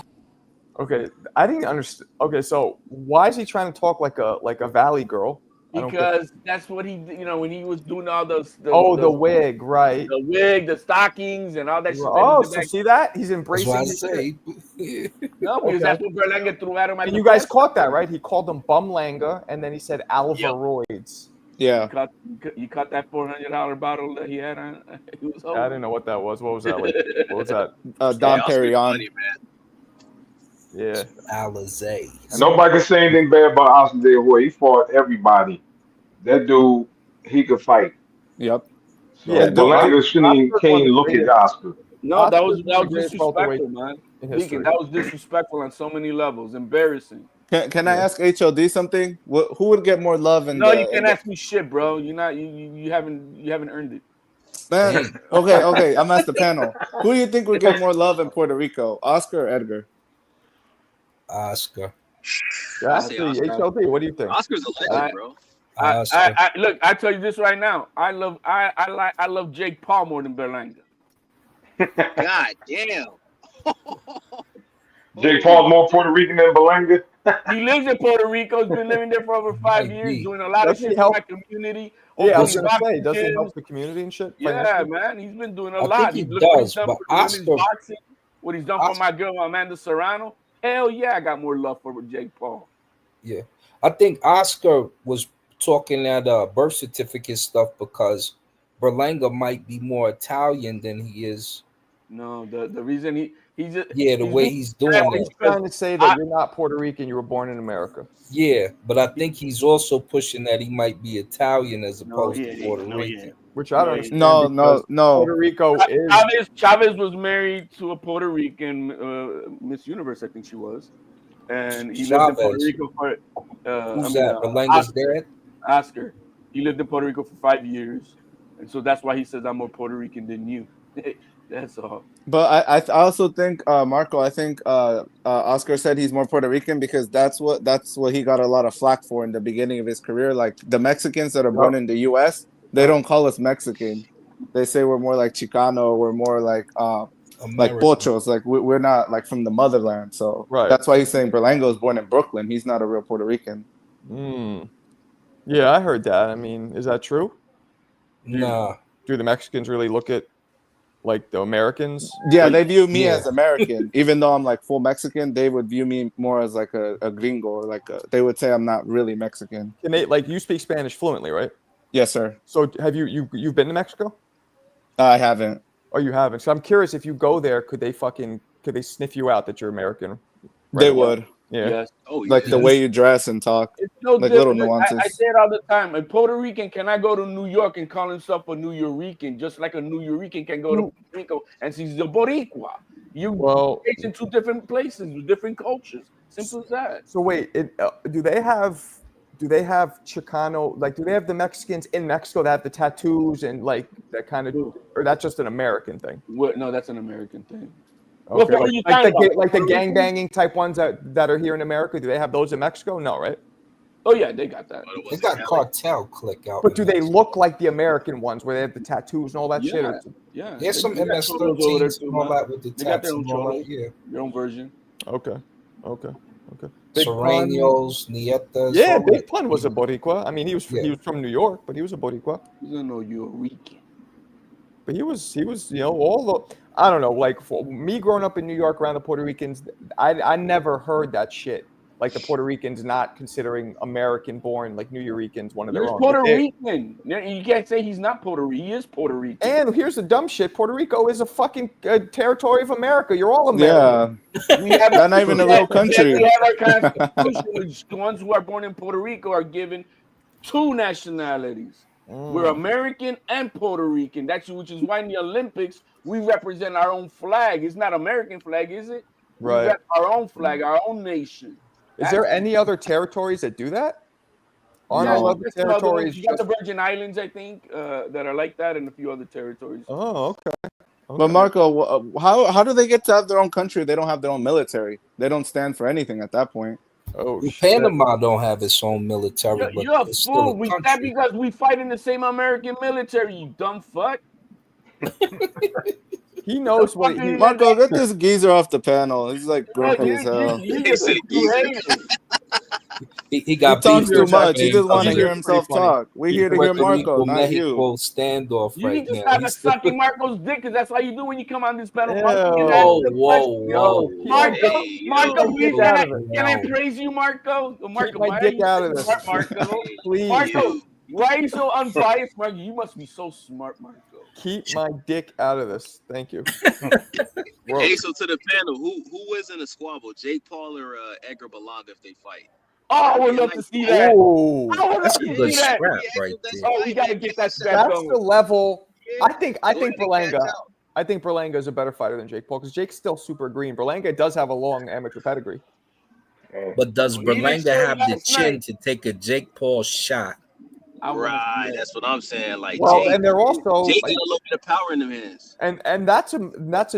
Okay, I didn't understand. Okay, so why is he trying to talk like a valley girl? I don't get. Because that's what he, when he was doing all those, Oh, the wig, right? the wig, the stockings, and all that shit. Oh, so see that? He's That's embracing why I his shit. say. No, because Okay. that's what Berlanga threw at him. At And the you guys press. caught that, right? He called them bumlanga, and then he said alvaroids. Yeah. You caught that $400 bottle that he had on. He was I didn't know what that was. What was that? Like, what was that? Dom Oscar's Perignon. funny, man. Yeah. Alizé. Nobody can say anything bad about Oscar De La Hoya. He fought everybody. That dude, he could fight. Yep. So Yeah, no, Berlanga shouldn't even, Oscar's can't one of even the look at greatest. Oscar. No, that was Oscar's one of the greatest disrespectful, welterweights man. in Speaking, history. that was disrespectful on so many levels. Embarrassing. Can I ask HLD something? Who would get more love in No, the? you can't ask me shit, bro. You're not. You haven't earned it. Man, okay. I'm asked the panel. Who do you think would get more love in Puerto Rico, Oscar or Edgar? Oscar. Yeah, I say actually, Oscar. HLD, what do you think? Oscar's a legend, bro. Oscar. Look. I tell you this right now. I love Jake Paul more than Berlanga. God damn. Jake Paul's more Puerto Rican than Berlanga. He lives in Puerto Rico. He's been living there for over 5 Might years, be. doing a lot of Doesn't he shit for help- my community. Yeah, I was opening gonna say, boxing doesn't he gyms. help the community and shit? Yeah, financially? man, he's been doing a I lot. think he Look what does, done but for women's Oscar- boxing, what he's done for my girl Amanda Serrano. Hell yeah, I got more love for Jake Paul. Yeah. I think Oscar was talking that birth certificate stuff because Berlanga might be more Italian than he is. No, the reason he's just Yeah, the way he's doing He's it. trying to say that you're not Puerto Rican, you were born in America. Yeah, but I think he's also pushing that he might be Italian as opposed to Puerto Rican. Which I don't understand. No. Puerto Rico is. Chavez was married to a Puerto Rican Miss Universe, I think she was, and he lived in Puerto Chavez. Rico for. Who's that? Berlanga's dad? Oscar. He lived in Puerto Rico for 5 years, and so that's why he says I'm more Puerto Rican than you. That's all. But I also think Marco. I think Oscar said he's more Puerto Rican because that's what he got a lot of flack for in the beginning of his career. Like the Mexicans that are born in the U.S., they don't call us Mexican. They say we're more like Chicano. We're more like American. pochos. Like we're not like from the motherland. So Right. that's why he's saying Berlanga was born in Brooklyn. He's not a real Puerto Rican. Yeah, I heard that. I mean, is that true? Nah. Do the Mexicans really look at like the Americans? Yeah, Like, they view me Yeah. as American, even though I'm like full Mexican. They would view me more as like a gringo, or like they would say I'm not really Mexican. can they, like, you speak Spanish fluently, right? Yes, sir. So have you've been to Mexico? I haven't. Oh, you haven't. So I'm curious, if you go there, could they sniff you out that you're American? They away? would. Yeah. Yes. Oh, Like the yeah. way you dress and talk. It's no Like little different. nuances. I say it all the time. A Puerto Rican cannot go to New York and call himself a New Yorican, just like a New Yorican can go to Puerto Rico and he's a Boricua. Well, It's in two different places with different cultures. Simple as that. so wait, do they have Chicano, like, do they have the Mexicans in Mexico that have the tattoos and like that kind of, or that's just an American thing? No, that's an American thing. Okay, What are you talking about? like the Puerto gang Rican? banging type ones that are here in America. Do they have those in Mexico? No, right? Oh yeah, they got that. They got cartel click out. But do they look like the American ones where they have the tattoos and all that shit? Yeah, yeah. There's some They got cholos over there MS-13s too, and all man. that with the They got tats their own and all that. cholos. Yeah. Their own version. Okay. Big Pun- Serranos, Nietas. Yeah, all Big that. Pun was a Boricua. I mean, he was Yeah. from New York, but he was a Boricua. He's a no Yorican. But he was all the, I don't know, like, for me growing up in New York around the Puerto Ricans, I never heard that shit. Like the Puerto Ricans not considering American born, like New Yorkans, one of their He's own. Puerto They- Rican. You can't say he's not Puerto Rican. He is Puerto Rican. And here's the dumb shit: Puerto Rico is a fucking territory of America. You're all American. Yeah. We have They're not even a real country. We have our constitution, which the ones who are born in Puerto Rico are given two nationalities. We're American and Puerto Rican. Which is why in the Olympics we represent our own flag. It's not American flag, is it? Right. got our own flag, our own nation. Is there any other territories that do that? Aren't Yeah, all other there's some other ones. territories You got just... the Virgin Islands, I think, that are like that, and a few other territories. Oh, okay. But Marco, how do they get to have their own country? They don't have their own military. They don't stand for anything at that point. Oh, Well, shit. Panama don't have its own military, but You're a it's still fool. a That country. because we fight in the same American military, you dumb fuck. He knows what he... Marco, get this geezer off the panel. He's like grumpy as hell. You just said geezer. He He got talks beef too with much. He just want to Geezer's hear pretty himself funny. talk. We're here to hear Puerto Marco, Rico, not Mexico you. standoff You right need to now. stop He's sucking Marco's dick, because that's how you do when you come on this panel. Ew. Marco, can I ask Whoa, you a whoa, question? whoa, Marco, Hey, Marco, yo. please, Get out of it. can I praise you, Marco? Marco, Keep my why dick are you out so of this. smart, Marco? Please. Marco, why are you so unbiased, Marco? You must be so smart, Marco. Keep my dick out of this. Thank you. Hey, so to the panel, who wins in a squabble, Jake Paul or Edgar Berlanga if they fight? Oh, I would love to see that. Ooh. I would love That's to a see good that. scrap right there. Oh, we gotta get that scrap That's going. the level. Yeah. I think Go ahead and Berlanga. catch out. I think Berlanga is a better fighter than Jake Paul because Jake's still super green. Berlanga does have a long amateur pedigree. But does He didn't Berlanga show it have the last chin night. to take a Jake Paul shot? Right, that's what I'm saying. Like Well, Jake, and they're also Jake got a little bit of power in them hands. and that's a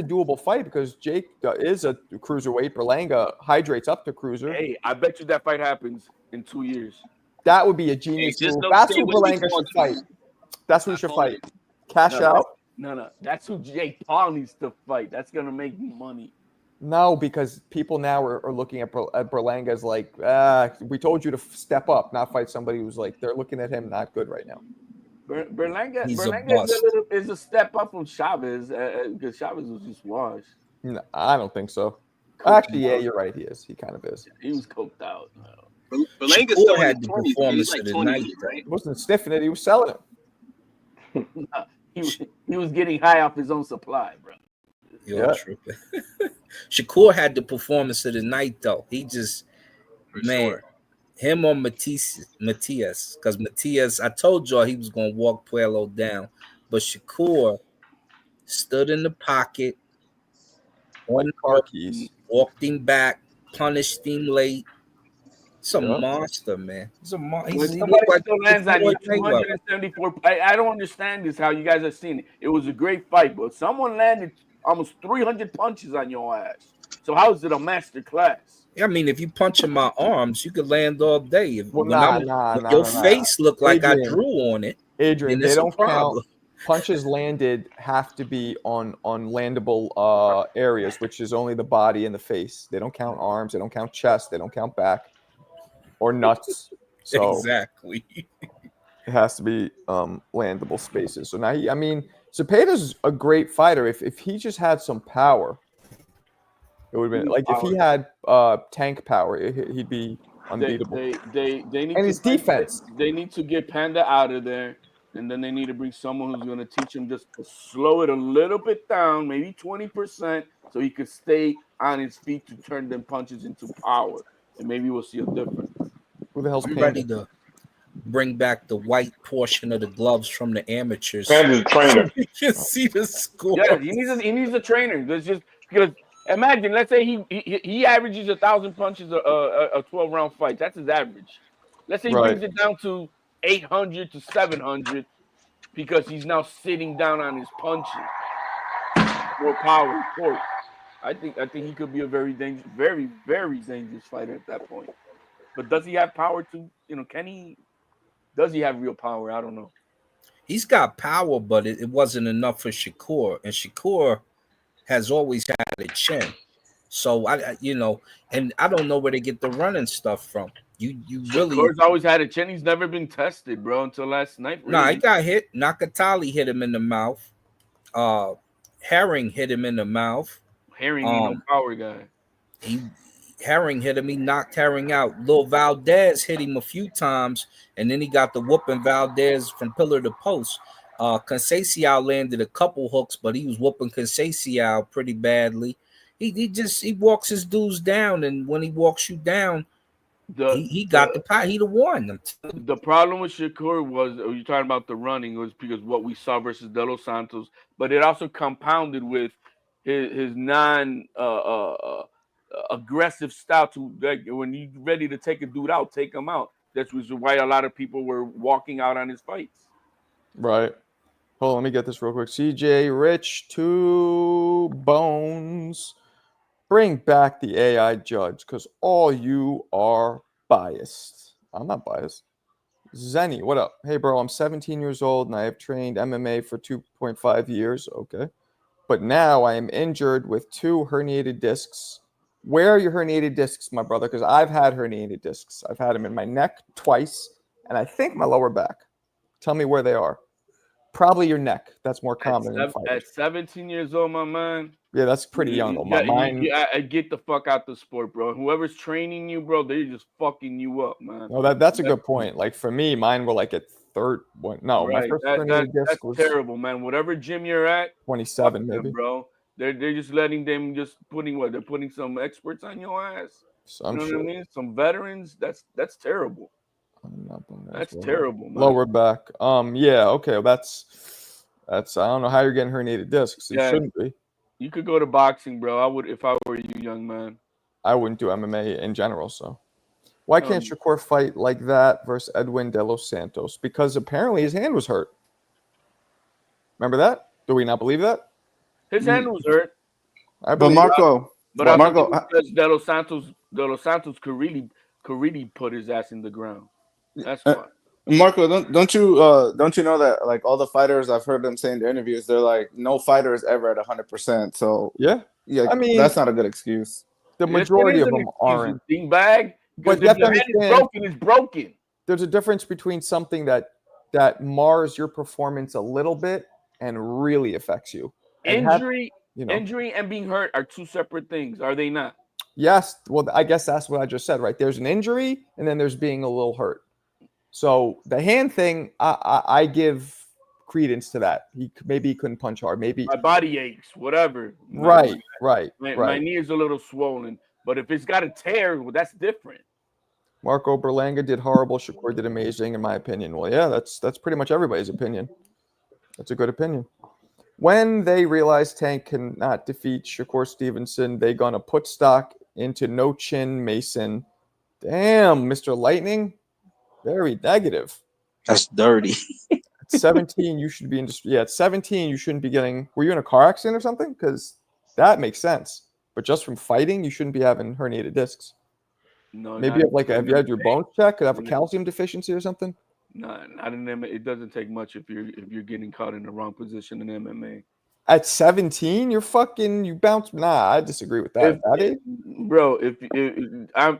doable fight because Jake is a cruiserweight. Berlanga hydrates up to cruiser. Hey, I bet you that fight happens in 2 years. That would be a genius just move. don't That's say who what we Berlanga called should fight. That's who he I should called fight. Cash No, out? No, that's who Jake Paul needs to fight. That's gonna make money. No, because people now are looking at Berlanga as like, we told you to step up, not fight somebody who's like, they're looking at him not good right now. Berlanga He's a is bust. is a step up from Chavez because Chavez was just washed. No, I don't think so. Coked Actually, yeah, out. you're right. He is. He kind of is. He was coked out. Berlanga's Shakur still in had his the 20s, man. He's performance like of the 28, night, right? He wasn't sniffing it. He was selling it. He was getting high off his own supply, bro. You're Yeah. tripping. Shakur had the performance of the night, though. He just, For man, sure. him or Matias, because Matias, I told y'all he was going to walk Puello down, but Shakur stood in the pocket, on Car keys. walked him back, punished him late. It's a Yeah. monster, man. He's a monster. When He somebody looked like still lands on you, Floyd Mayweather. 274. I don't understand this. How you guys have seen it? It was a great fight, but someone landed almost 300 punches on your ass. So how is it a master class? I mean, if you punch in my arms, you could land all day. Well, When your face looked like I Adrian, drew on it, Adrian, then they it's a don't count. problem. Punches landed have to be on landable areas, which is only the body and the face. They don't count arms. They don't count chest. They don't count back or nuts. So Exactly. it has to be landable spaces. So now, Cepeda's a great fighter. If he just had some power, it would have been like if he had tank power, he'd be unbeatable. They need And his defense. They need to get Panda out of there, and then they need to bring someone who's going to teach him just to slow it a little bit down, maybe 20%, so he could stay on his feet to turn them punches into power, and maybe we'll see a difference. Who the hell's I'm Panda? ready to bring back the white portion of the gloves from the amateurs. Panda's a trainer. You can see the score. Yeah, he needs a trainer. There's just because imagine, let's say he averages 1,000 punches a 12-round fight. That's his average. Let's say he brings it down to 800 to 700 because he's now sitting down on his punches. More power, of course. I think he could be a very dangerous, very, very dangerous fighter at that point. But does he have power to, does he have real power? I don't know. He's got power, but it wasn't enough for Shakur. And Shakur has always had a chin. So, and I don't know where they get the running stuff from. You really... Shakur's always had a chin. He's never been tested, bro, until last night. Really. No, he got hit. Nakatali hit him in the mouth. Herring hit him in the mouth. Herring, no power guy. Herring hit him. He knocked Herring out. Lil Valdez hit him a few times, and then he got the whooping Valdez from pillar to post. Conceição landed a couple hooks, but he was whooping Conceição pretty badly. He walks his dudes down, and when he walks you down, he got the pie. He the one. The problem with Shakur was, you're talking about the running, was because what we saw versus De Los Santos, but it also compounded with his aggressive style to like, when he's ready to take a dude out, take him out. That's why a lot of people were walking out on his fights. Right. Hold on, let me get this real quick. CJ Rich, 2 bones. Bring back the AI judge because all you are biased. I'm not biased. Zenny, what up? Hey, bro, I'm 17 years old and I have trained MMA for 2.5 years. Okay. But now I am injured with 2 herniated discs. Where are your herniated discs, my brother? Because I've had herniated discs. I've had them in my neck twice and I think my lower back. Tell me where they are. Probably your neck. That's more common in fighters. At 17 years old, my man. Yeah, that's pretty young. I get the fuck out the sport, bro. Whoever's training you, bro, they're just fucking you up, man. No, that's a good point. Like for me, mine were like at third one. No, right. my first herniated disc that's was terrible, man. Whatever gym you're at, 27, maybe, them, bro. They're just letting them just putting what they're putting some experts on your ass. So I'm you know sure. what I mean? Some veterans. That's terrible. That's terrible, man. Lower back. Yeah. Okay. Well, that's. I don't know how you're getting herniated discs. It shouldn't be. You could go to boxing, bro. I would if I were you, young man. I wouldn't do MMA in general. So, why can't Shakur fight like that versus Edwin De Los Santos? Because apparently his hand was hurt. Remember that? Do we not believe that? His hand was hurt. But Marco, because De Los Santos could really put his ass in the ground. That's why. Marco, don't you know that like all the fighters I've heard them say in their interviews, they're like no fighter is ever at 100%. So yeah, I mean that's not a good excuse. The majority of them aren't. Bag, but if your hand is broken, it's broken. There's a difference between something that mars your performance a little bit and really affects you. Injury and being hurt are 2 separate things, are they not? Yes. Well, I guess that's what I just said, right? There's an injury and then there's being a little hurt. So the hand thing, I give credence to that. Maybe he couldn't punch hard. Maybe my body aches, whatever. Right. My knee is a little swollen, but if it's got a tear, well, that's different. Marco Berlanga did horrible. Shakur did amazing, in my opinion. Well, yeah, that's pretty much everybody's opinion. That's a good opinion. When they realize Tank cannot defeat Shakur Stevenson, they gonna put stock into No Chin Mason. Damn, Mr. Lightning. Very negative. That's dirty. At 17, you should be in. Yeah, at 17, you shouldn't be getting. Were you in a car accident or something? Because that makes sense. But just from fighting, you shouldn't be having herniated discs. No, maybe have you had your bones checked? Could have a calcium deficiency or something? No, not in MMA. It doesn't take much if you're getting caught in the wrong position in MMA. At 17, you bounce. Nah, I disagree with that. Bro,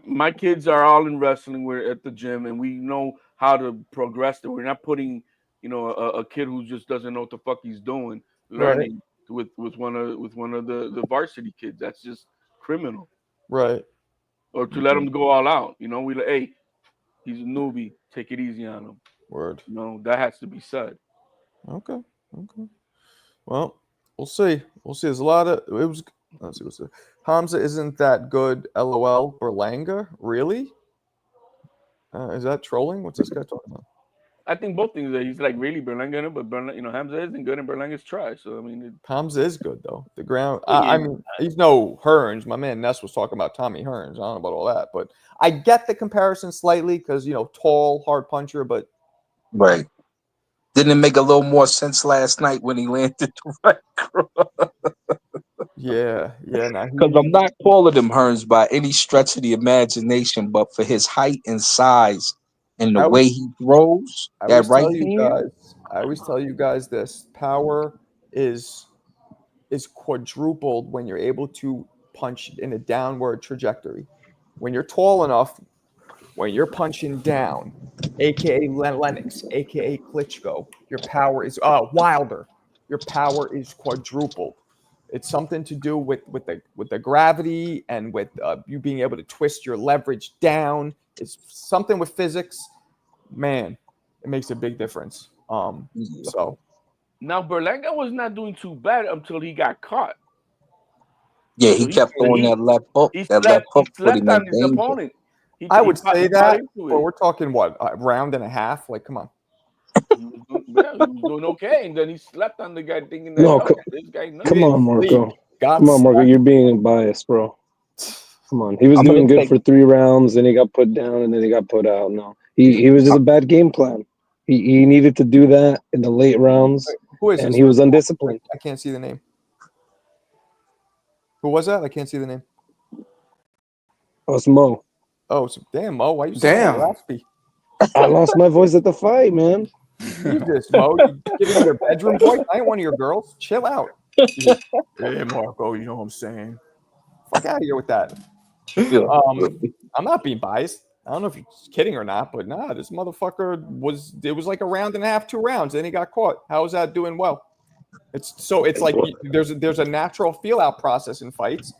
my kids are all in wrestling. We're at the gym and we know how to progress. We're not putting, a kid who just doesn't know what the fuck he's doing, learning with one of the varsity kids. That's just criminal, right? Or to let him go all out. We like, hey, he's a newbie. Take it easy on him. Word. That has to be said. Okay. Well, we'll see. There's a lot of let's see what's the Hamza isn't that good. LOL. Berlanga, really? Is that trolling? What's this guy talking about? I think both things. He's like really Berlanga, but Hamza isn't good and Berlanga's trash. So I mean, Hamza is good though. The ground. I mean, he's no Hearns. My man Ness was talking about Tommy Hearns. I don't know about all that, but I get the comparison slightly because tall, hard puncher, but right. Didn't it make a little more sense last night when he landed the right cross? Yeah. Because I'm not calling him Hearns by any stretch of the imagination, but for his height and size and the way he throws, that right hand. I always tell you guys this: power is quadrupled when you're able to punch in a downward trajectory. When you're tall enough, when you're punching down, aka Lennox, aka Klitschko, your power is Wilder. Your power is quadrupled. It's something to do with the gravity and with you being able to twist your leverage down. It's something with physics. Man, it makes a big difference. So now Berlanga was not doing too bad until he got caught. Yeah, he kept throwing that left hook. That left hook put him in his danger. Opponent. I would say that, but we're talking what, a round and a half? Like, come on. He was doing okay, and then he slept on the guy thinking that this guy knows. Come on, Marco. Come on, Marco. You're being biased, bro. Come on, he was I'm gonna doing good take for 3 rounds, and he got put down, and then he got put out. No, he was just a bad game plan. He needed to do that in the late rounds, Wait, who is and this? he was undisciplined. I can't see the name. Who was that? I can't see the name. Oh, it's Mo. Oh, so, damn, Mo. Why you sound all Damn. raspy? I lost my voice at the fight, man. Who's this, Mo? You giving me your bedroom voice? I ain't one of your girls. Chill out. Hey, Marco, you know what I'm saying? Fuck out of here with that. Yeah. I'm not being biased. I don't know if he's kidding or not, but nah, this motherfucker it was like a round and a half, 2 rounds, then he got caught. How is that doing well? It's like there's a natural feel out process in fights.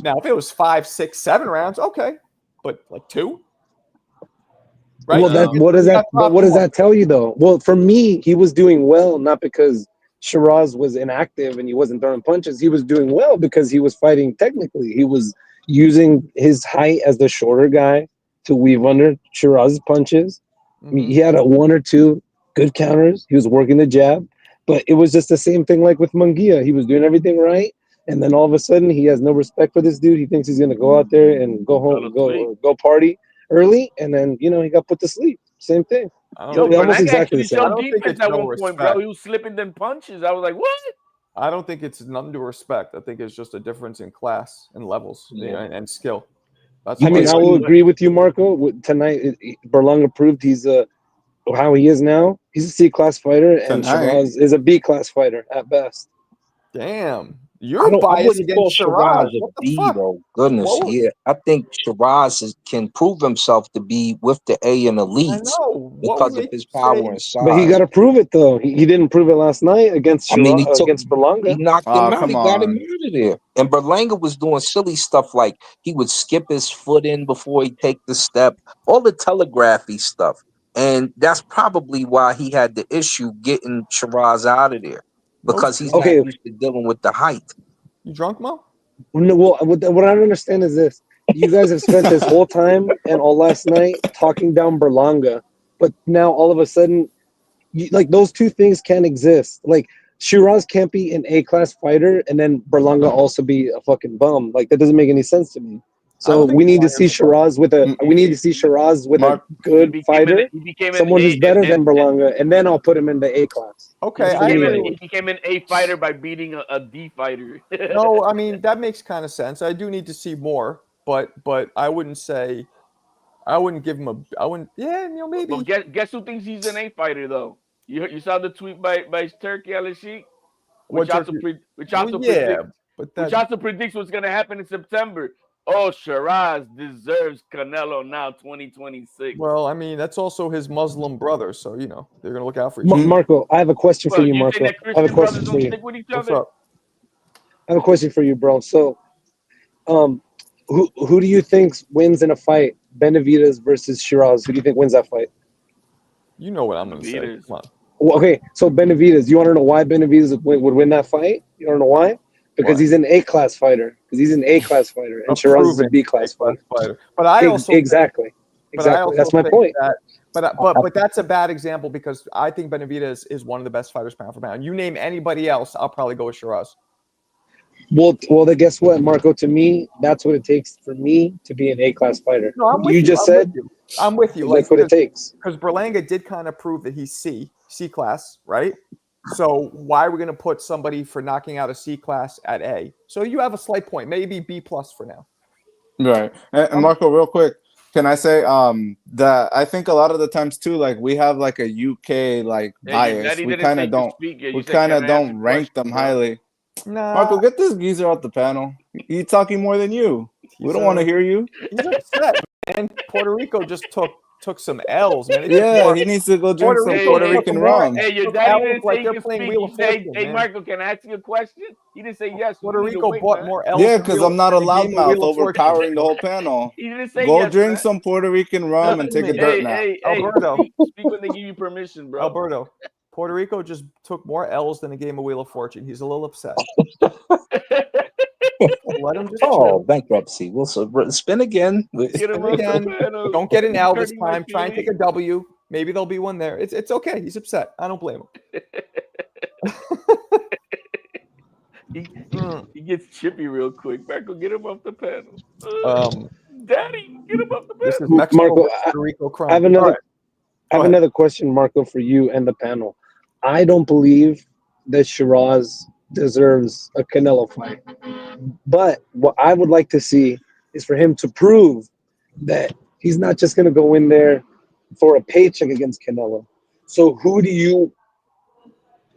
Now, if it was 5, 6, 7 rounds, okay, but like 2, right? Well, what does that tell you though? Well, for me, he was doing well, not because Sheeraz was inactive and he wasn't throwing punches. He was doing well because he was fighting technically. He was using his height as the shorter guy to weave under Shiraz's punches. I mean, he had 1 or 2 good counters. He was working the jab, but it was just the same thing like with Munguia. He was doing everything right, and then all of a sudden he has no respect for this dude. He thinks he's gonna go out there and go home, go party early, and then he got put to sleep. Same thing. Yo, Almost Berlanga exactly actually the same. showed defense at one point, bro. He was slipping them punches. I was like, what? I don't think it's nothing to respect. I think it's just a difference in class and levels and skill. That's I mean, I will agree with you, Marco. Tonight, Berlanga proved he's how he is now. He's a C-class fighter, and Sheeraz is a B-class fighter at best. Damn, I you're biased wouldn't call against Shiraz Sheeraz. a What the B, fuck? though. Goodness, Whoa. yeah. I think Shiraz can prove himself to be with the A and I elites know. because of his power and size. But he got to prove it, though. He didn't prove it last night against Sheeraz, against Berlanga. He knocked him out. He got him out of there. And Berlanga was doing silly stuff like he would skip his foot in before he take the step, all the telegraphy stuff. And that's probably why he had the issue getting Shiraz out of there, because he's not used to dealing with the height. You drunk, Mo? No, well, what I don't understand is this. You guys have spent this whole time and all last night talking down Berlanga, but now all of a sudden, like those two things can't exist. Like Shiraz can't be an A-class fighter and then Berlanga also be a fucking bum. Like that doesn't make any sense to me. So we need to see Shiraz with a good fighter, someone who's better than Berlanga, and then I'll put him in the A-class. Okay, he became an A fighter by beating a D fighter. No, I mean that makes kind of sense. I do need to see more, but I wouldn't say, I wouldn't give him I wouldn't. Yeah, maybe. Well, guess who thinks he's an A fighter though? You saw the tweet by Turkey Al-Sheikh, which also predicts what's gonna happen in September. Oh, Sheeraz deserves Canelo now, 2026. Well, I mean, that's also his Muslim brother, so they're gonna look out for each other. Marco, I have a question for you, Marco. I have a question for you. What's up? I have a question for you, bro. So, who do you think wins in a fight? Benavidez versus Sheeraz. Who do you think wins that fight? You know what I'm gonna say. Come on. Well, okay, so Benavidez. You want to know why Benavidez would win that fight? You want to know why? Because he's an A-class fighter. And Shiraz is a B-class fighter. But I also exactly. That's my point. But that's a bad example because I think Benavidez is one of the best fighters pound for pound. You name anybody else, I'll probably go with Shiraz. Well, then guess what, Marco? To me, that's what it takes for me to be an A-class fighter. No, I'm with you. I'm with you. That's what it takes. Because Berlanga did kind of prove that he's C-class, right? So why are we going to put somebody for knocking out a C-class at A? So you have a slight point, maybe B+ for now. Right. And Marco, real quick, can I say that I think a lot of the times too, like we have like a UK bias. We kind of don't rank them highly. Nah. Marco, get this geezer off the panel. He's talking more than you. We don't want to hear you. He's upset, man. Puerto Rico just took some L's, man. He needs to go drink some Puerto Rican rum. Hey, your daddy didn't say you can speak. Hey, Marco, can I ask you a question? He didn't say yes. Puerto Rico bought more L's. Yeah, because I'm not a loudmouth overpowering the whole panel. He didn't say go yes, drink some Puerto Rican rum and take a dirt nap. Alberto, speak when they give you permission, bro. Alberto, Puerto Rico just took more L's than a game of Wheel of Fortune. He's a little upset. Let him just chill. Bankruptcy. We'll spin again. Don't get an L this time. Try and take a W. Maybe there'll be one there. It's okay. He's upset. I don't blame him. He gets chippy real quick. Marco, get him off the panel. Um, Daddy, get him off the this is panel. Mexico Marco, with Puerto Rico I have crime. All another right, I go have ahead. another question, Marco, for you and the panel. I don't believe that Shiraz deserves a Canelo fight. But what I would like to see is for him to prove that he's not just going to go in there for a paycheck against Canelo. So who do you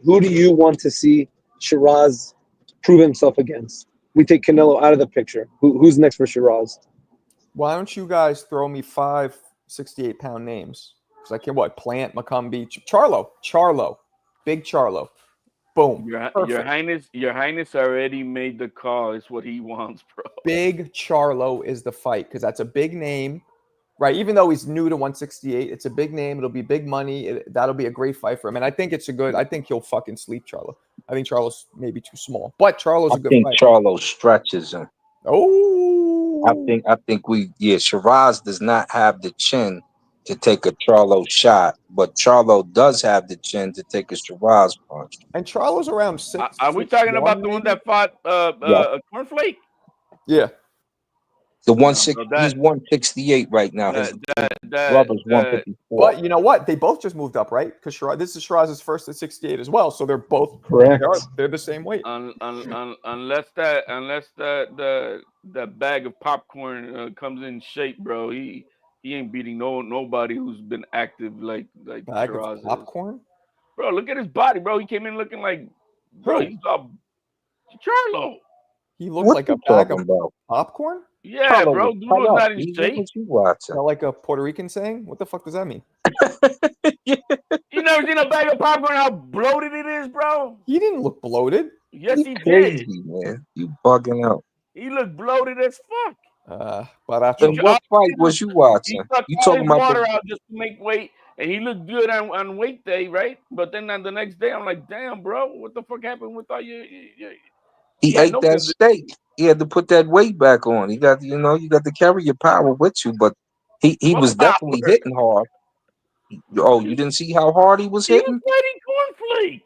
want to see Shiraz prove himself against? We take Canelo out of the picture. Who's next for Shiraz? Why don't you guys throw me 5 68-pound names? Because I can Plant, Macumbi, Charlo, big Charlo. Boom. Your Perfect. Highness already made the call. It's what he wants, bro. Big Charlo is the fight because that's a big name, right? Even though he's new to 168, it's a big name. It'll be big money. That'll be a great fight for him. And I think I think he'll fucking sleep Charlo. I think Charlo's maybe too small, but Charlo's I a good think fight. Charlo stretches him. Oh, I think Shiraz does not have the chin to take a Charlo shot, but Charlo does have the chin to take a Shiraz punch. and Charlo's around Are we talking 6'1", about the one maybe? that fought Yeah. Cornflake? Yeah. The No, 160, bro, he's 168 right now. His brother's 154. But you know what? They both just moved up, right? Because this is Shiraz's first at 68 as well. So they're both Correct. they're the same weight. unless the bag of popcorn comes in shape, bro, he ain't beating nobody who's been active like Bag of Shiraz is. popcorn? Bro, look at his body, bro. He came in looking like, bro, Who? he's all Charlo. He looked What like you a bag talking of about? popcorn? Yeah, Charlo bro, was dude cut was up. not in What shape. you watching? Is that like a Puerto Rican saying? What the fuck does that mean? You never seen a bag of popcorn? How bloated it is, bro? He didn't look bloated. Yes, You he did. crazy, man. You bugging out. He looked bloated as fuck. Baracho. And what fight was you He watching? sucked You all talking his about water the out just to make weight, and he looked good on weight day, right? But then on the next day, I'm like, damn, bro, what the fuck happened with all your he had ate no that condition. steak. He had to put that weight back on. You got to carry your power with you, but he What was power? definitely hitting hard. Oh, you didn't see how hard he was He was hitting? fighting Cornflake.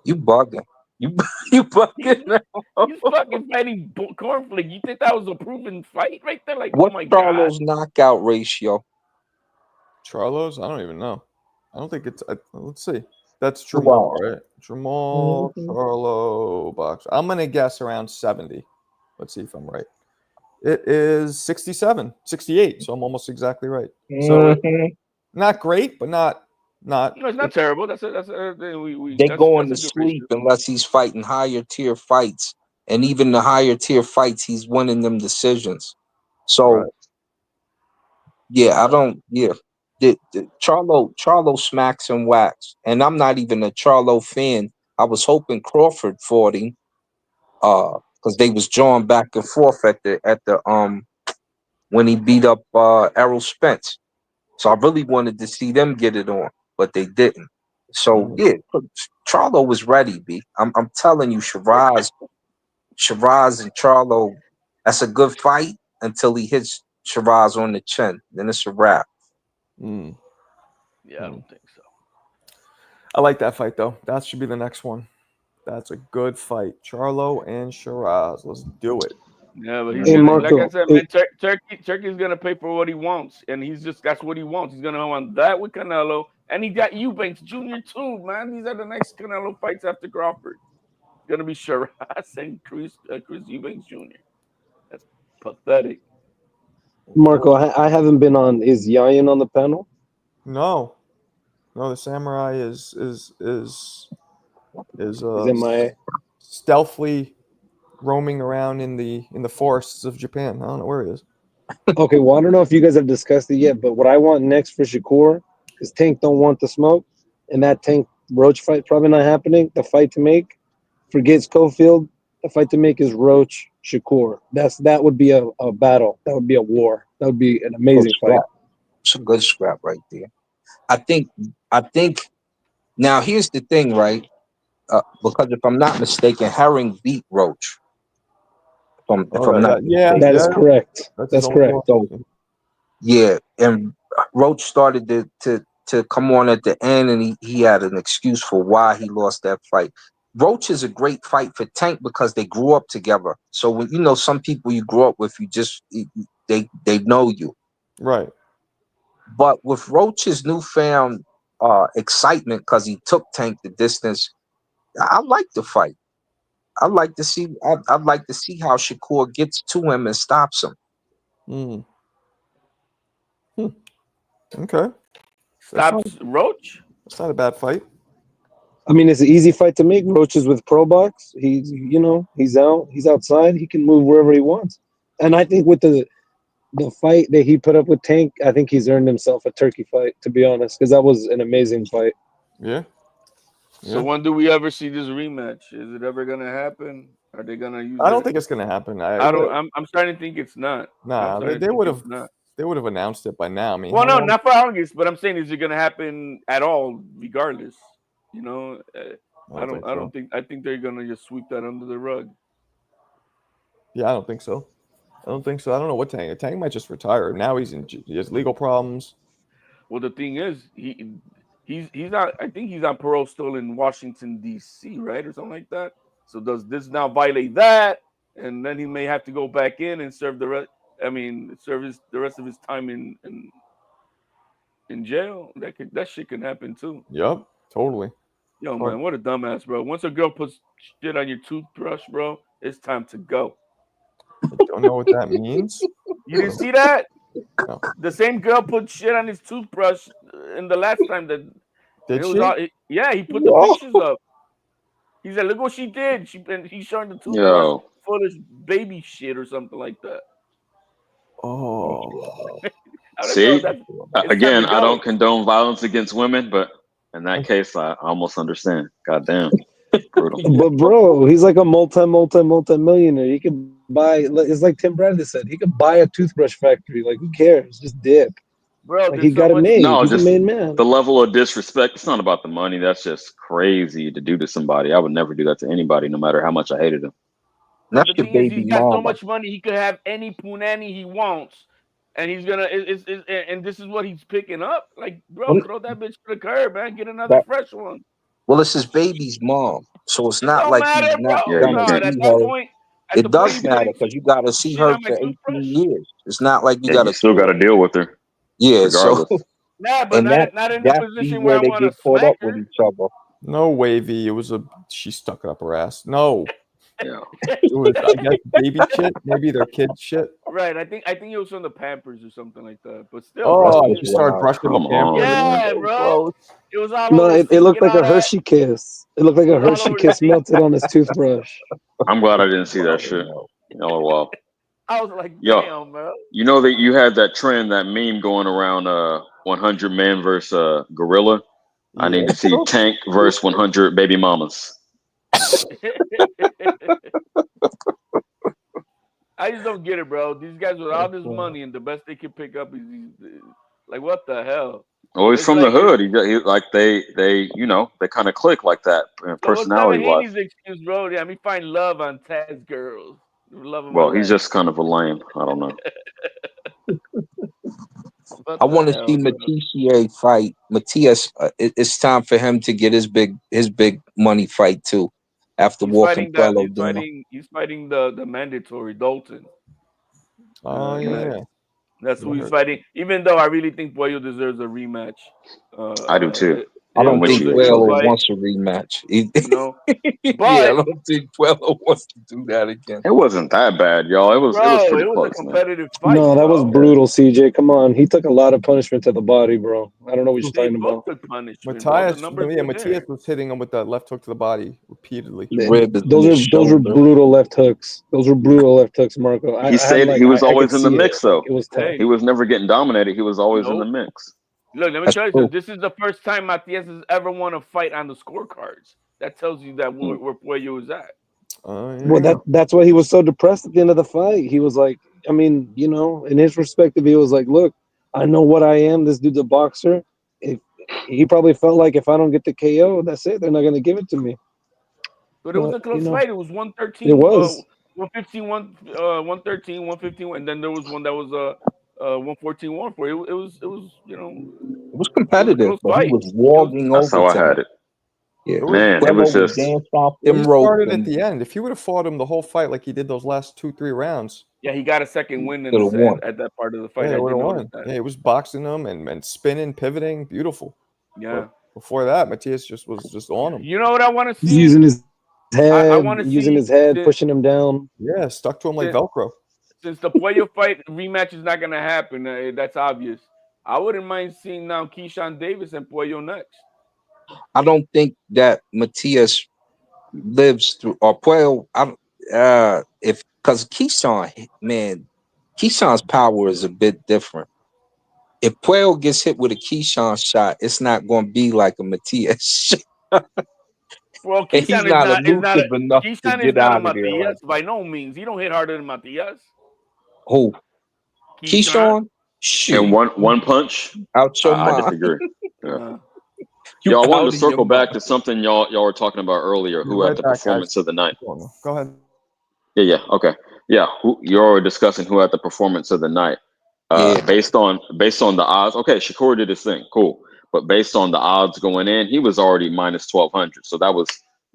You bugging. You bugging out. He's fucking fighting Cornflake. You think that was a proven fight right there? Like, oh What's my god. Charlo's knockout ratio? Charlo's? I don't even know. I don't think it's. Let's see. That's Wow. Jamal, right? Jamal, Mhm. Charlo, box. I'm gonna guess around 70. Let's see if I'm right. It is 67, 68. So I'm almost exactly right. So Mhm. not great, but not. No, it's not terrible. That's They that's going a to good sleep ratio. unless he's fighting higher tier fights, and even the higher tier fights, he's winning them decisions. So Right. yeah, I don't. Yeah, Charlo smacks and whacks, and I'm not even a Charlo fan. I was hoping Crawford fought him, because they was jawing back and forth at the when he beat up Errol Spence. So I really wanted to see them get it on, but they didn't. So yeah, Charlo was ready. I'm telling you, Shiraz and Charlo, that's a good fight until he hits Shiraz on the chin. Then it's a wrap. Mm. Yeah, I don't think so. I like that fight though. That should be the next one. That's a good fight. Charlo and Shiraz. Let's do it. Yeah, but he's Hey, gonna, like Marco, I said, man, Turkey's gonna pay for what he wants, and that's what he wants. He's gonna want that with Canelo, and he got Eubanks Jr. too, man. These are the next Canelo fights after Crawford. It's gonna be Shiraz and Chris Eubanks Jr. That's pathetic. Marco, I haven't been on. Is Yayan on the panel? No, the samurai is Is it my? stealthily roaming around in the forests of Japan. I don't know where he is. Okay, well, I don't know if you guys have discussed it yet, but what I want next for Shakur is Tank don't want the smoke, and that Tank Roach fight probably not happening. The fight to make for Gates Cofield, the fight to make is Roach Shakur. That would be a battle. That would be a war. That would be an amazing fight. It's a good scrap right there. I think now here's the thing, right? Because if I'm not mistaken, Herring beat Roach. If I'm not yeah, That is correct. That's That's his correct. own So yeah, and Roach started to come on at the end, and he had an excuse for why he lost that fight. Roach is a great fight for Tank because they grew up together. So when some people you grew up with, they know you. Right. But with Roach's newfound excitement because he took Tank the distance, I like the fight. I'd like to see how Shakur gets to him and stops him. Okay. Stops Roach? That's not a bad fight. I mean, it's an easy fight to make. Roach is with Pro Box. He's outside. He can move wherever he wants. And I think with the fight that he put up with Tank, I think he's earned himself a turkey fight, to be honest, because that was an amazing fight. Yeah. So when do we ever see this rematch? Is it ever gonna happen? Are they gonna use? I don't think it's gonna happen. I'm starting to think it's not. Nah, they would have. They would have announced it by now. I mean, well, no, not for August, but I'm saying, is it gonna happen at all, regardless? I don't think. I think they're gonna just sweep that under the rug. Yeah, I don't think so. I don't know what Tank. Tank might just retire. Now he has legal problems. Well, the thing is, he's not. I think he's on parole still in Washington D.C., right, or something like that. So does this now violate that? And then he may have to go back in and serve the rest. I mean, the rest of his time in jail. That shit can happen too. Yep, totally. Yo, man, what a dumbass, bro. Once a girl puts shit on your toothbrush, bro, it's time to go. I don't know what that means. You didn't see that? No. The same girl put shit on his toothbrush in the last time that. Did she? Yeah, he put the pictures up. He said, "Look what she did." He's showing the toothbrush full of baby shit or something like that. Oh. See, again, I don't condone violence against women, but in that case, I almost understand. Goddamn, brutal. But bro, he's like a multi-millionaire. He could buy. It's like Tim Bradley said. He could buy a toothbrush factory. Like, who cares? Just dip. Bro, like, he got it made. No, he's just a made man. the level of disrespect. It's not about the money. That's just crazy to do to somebody. I would never do that to anybody, no matter how much I hated him. But the thing is, he's got so much money, he could have any punani he wants, and he's gonna. And this is what he's picking up. Like, bro, throw that bitch to the curb, man. Get another fresh one. Well, it's his baby's mom, so it's not don't like matter, he's not bro. gonna No, see at that her. point, It does matter because you got to see her for 18 years. It's not like you got to. You still got to deal with her. Yeah, regardless. so. Nah, but not in a position where I want to caught smack up her. with each other. No, Wavy. It was she stuck it up her ass. No. Yeah. It was, I guess, baby shit. Maybe their kid shit. Right. I think it was from the Pampers or something like that. But still. Oh, you started brushing the Pampers. Yeah, bro. It was all No, over. it looked like a Hershey kiss. It looked like a Hershey kiss melted on his toothbrush. I'm glad I didn't see that shit. Well. I was like, damn, bro. You know that you had that trend, that meme going around 100 men versus gorilla. I need to see Tank versus 100 baby mamas. I just don't get it, bro. These guys with all this money and the best they can pick up is like, what the hell? Oh, he's from the hood. He like they kind of click like that, personality wise. He's excuse, bro. Yeah, I mean, find love on Taz girls. Well, he's just kind of a lame. I don't know. I want to see Matisse fight. Matias, it's time for him to get his big money fight too. After walking he's fighting the mandatory Dalton. Oh yeah. That's who he's fighting. Even though I really think Puello deserves a rematch. I do too. I don't think Puello wants a rematch. But I don't think Puello wants to do that again. It wasn't that bad, y'all. It was pretty close, a competitive fight. No, that was brutal, CJ. Come on. He took a lot of punishment to the body, bro. I don't know what you're talking about. Matias was hitting him with that left hook to the body repeatedly. Those were brutal left hooks. Those were brutal left hooks, Marco. He said he was always in the mix, though. It was tough. He was never getting dominated. He was always in the mix. Look, let me tell you something. This is the first time Matias has ever won a fight on the scorecards. That tells you that where Puello is at. Well, that's why he was so depressed at the end of the fight. He was like, I mean, in his perspective, he was like, look, I know what I am. This dude's a boxer. He probably felt like if I don't get the KO, that's it. They're not going to give it to me. But it was a close fight. It was 113. It was 115, 113, 115, and then there was one that was 114, 114. It was it was competitive. But he was walking over. That's how I had it. Yeah, Man, it Puello was would just dance off He them ropes started at and the end. If he would have fought him the whole fight like he did those last 2-3 rounds, Yeah, he got a second win in could have won. at that part of the yeah, fight. they I would did have notice won. that. Yeah, he was boxing them and spinning, pivoting, beautiful. Yeah. But before that, Matias was just on him. You know what I want to He's see? using his I head, want to using see his head, since, pushing him down. Yeah, stuck to him like since, Velcro. since the Puello fight rematch is not going to happen. That's obvious. I wouldn't mind seeing now Keyshawn Davis and Puello next. I don't think that Matias lives through or Puello. If because Keyshawn, man, Keyshawn's power is a bit different. If Puello gets hit with a Keyshawn shot, it's not going to be like a Matias shot. Well, And he's Keyshawn not elusive enough to Keyshawn is get not a out of there like Matias that. by no means. He don't hit harder than Matias. Who? Keyshawn. Keyshawn? Shoot, and one punch. out your I mind. disagree. Yeah. You Y'all, I wanted out to of your circle back mind. to something y'all were talking about earlier. You're Who had right the back, guys. performance of the night? Go ahead. Yeah, okay, yeah. You're discussing who had the performance of the night. Yeah, Based on the odds. Okay, Shakur did his thing, cool. But based on the odds going in, he was already minus 1,200. So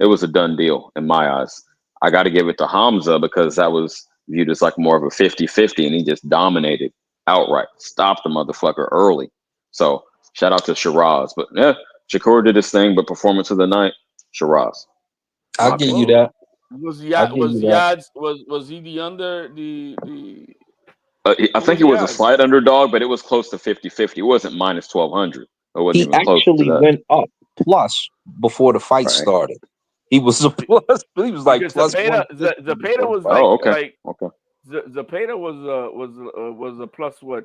it was a done deal in my eyes. I got to give it to Hamza because that was viewed as like more of a 50-50, and he just dominated outright, stopped the motherfucker early. So shout out to Sheeraz. But yeah, Shakur did his thing, but performance of the night, Sheeraz. I'll My give pick. you Well, that. was I'll give you that. Yads was he the under the I who think was he was a Yads? slight underdog, but it was close to 50-50. It wasn't minus 1,200. It wasn't He even close to actually that. went up plus before the fight Right. started. He was a plus. He was like Because plus Zapata 150 Zapata before the was fight. Oh, okay. like Okay. Zapata was a plus what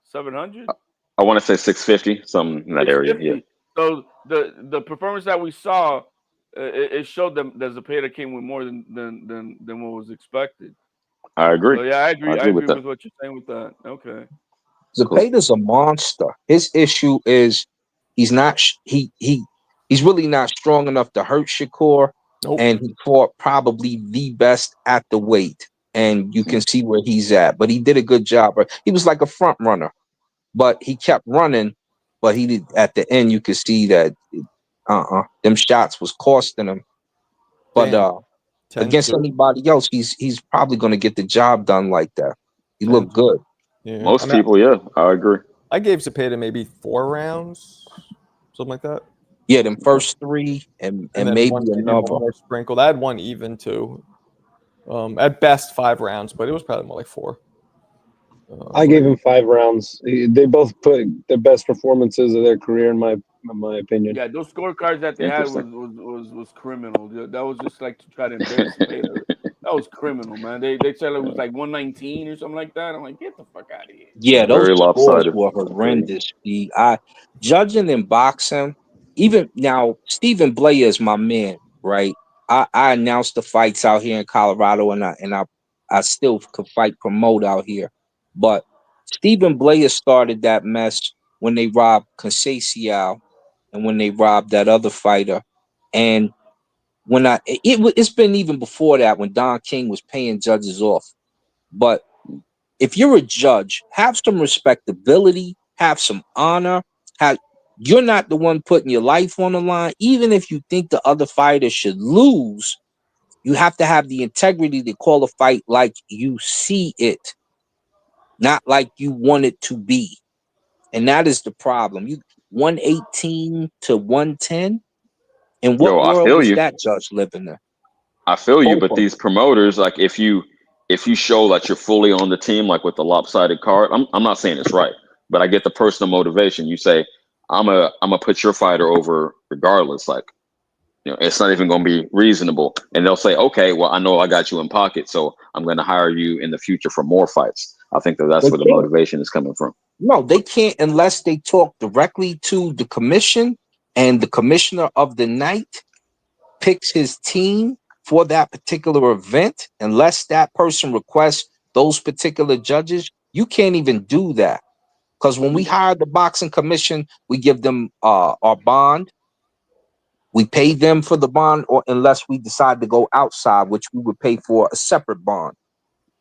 700 I want to say 650, something in that area. Yeah, 650. So the performance that we saw it showed them that Zapata came with more than what was expected. I agree. So yeah, I I agree with agree that. with what you're saying with that. Okay. Cool. Zapata's a monster. His issue is he's not he's really not strong enough to hurt Shakur, Nope. and he fought probably the best at the weight, and you can see where he's at. But he did a good job. He was like a front runner, but he kept running. But he did at the end. You could see that them shots was costing him. But Damn. against 10-2. anybody else, he's probably going to get the job done like that. He 10-2. looked good. Yeah. Most people, yeah, I agree. I gave Zapata maybe 4 rounds, something like that. Yeah, them first 3 and then maybe one another. more sprinkled. I had one even too. At best 5 rounds, but it was probably more like 4. I gave him 5 rounds. They both put the best performances of their career, in my opinion. Yeah, those scorecards that they had was criminal. That was just like to try to embarrass Zapata. That was criminal, man. They said it was like 119 or something like that. I'm like, get the fuck out of here. Yeah, those Very scores lopsided. were horrendous. I judging in boxing, even now, Stephen Blair is my man, right? I announced the fights out here in Colorado, and I still could fight promote out here. But Stephen Blair started that mess when they robbed Conceição and when they robbed that other fighter. And when it's been even before that when Don King was paying judges off. But if you're a judge, have some respectability, have some honor. You're not the one putting your life on the line. Even if you think the other fighter should lose, you have to have the integrity to call a fight like you see it, not like you want it to be. And that is the problem. You 118 to 110. In what Yo, I world feel is you. that judge living in? I feel you. Both But of them. these promoters, like, if you show that you're fully on the team, like with the lopsided card, I'm not saying it's right, but I get the personal motivation. You say, I'm a put your fighter over regardless. Like, it's not even going to be reasonable. And they'll say, okay, well, I know I got you in pocket, so I'm going to hire you in the future for more fights. I think that's They where the can't. motivation is coming from. No, they can't unless they talk directly to the commission, and the commissioner of the night picks his team for that particular event. Unless that person requests those particular judges, you can't even do that. Because when we hire the boxing commission, we give them our bond. We pay them for the bond, or unless we decide to go outside, which we would pay for a separate bond.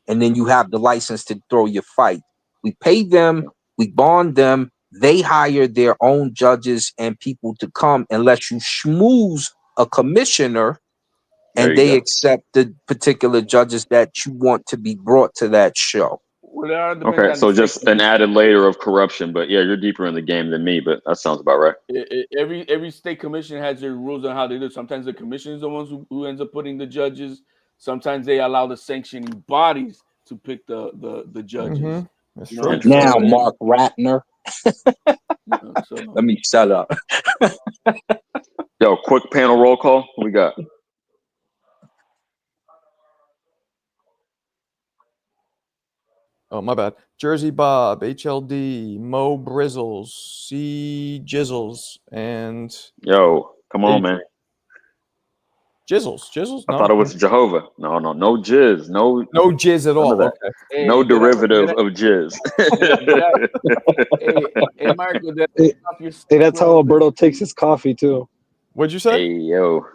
And then you have the license to throw your fight. We pay them, we bond them, They hire their own judges and people to come unless you schmooze a commissioner There and you they go. accept the particular judges that you want to be brought to that show. Well, it all depends Okay, on the so state just an commission. added layer of corruption, but yeah, you're deeper in the game than me, but that sounds about right. Every state commission has their rules on how they do. Sometimes the commission is the ones who ends up putting the judges. Sometimes they allow the sanctioning bodies to pick the judges. That's You know, true. Interesting. Now, so, Mark Ratner, so let me shut up. Yo, quick panel roll call. What we got? Oh, my bad. Jersey Bob, HLD, Mo Brizzles, C Jizzles, and Yo, come on, man. Jizzles. Jizzles? I No. thought it was Jehovah. No jizz. No Jizz at none of all. that. Okay. No hey, derivative of jizz. hey, Marco, that Hey, off your hey, that's how bro. Alberto takes his coffee too. What'd you say? Hey, yo.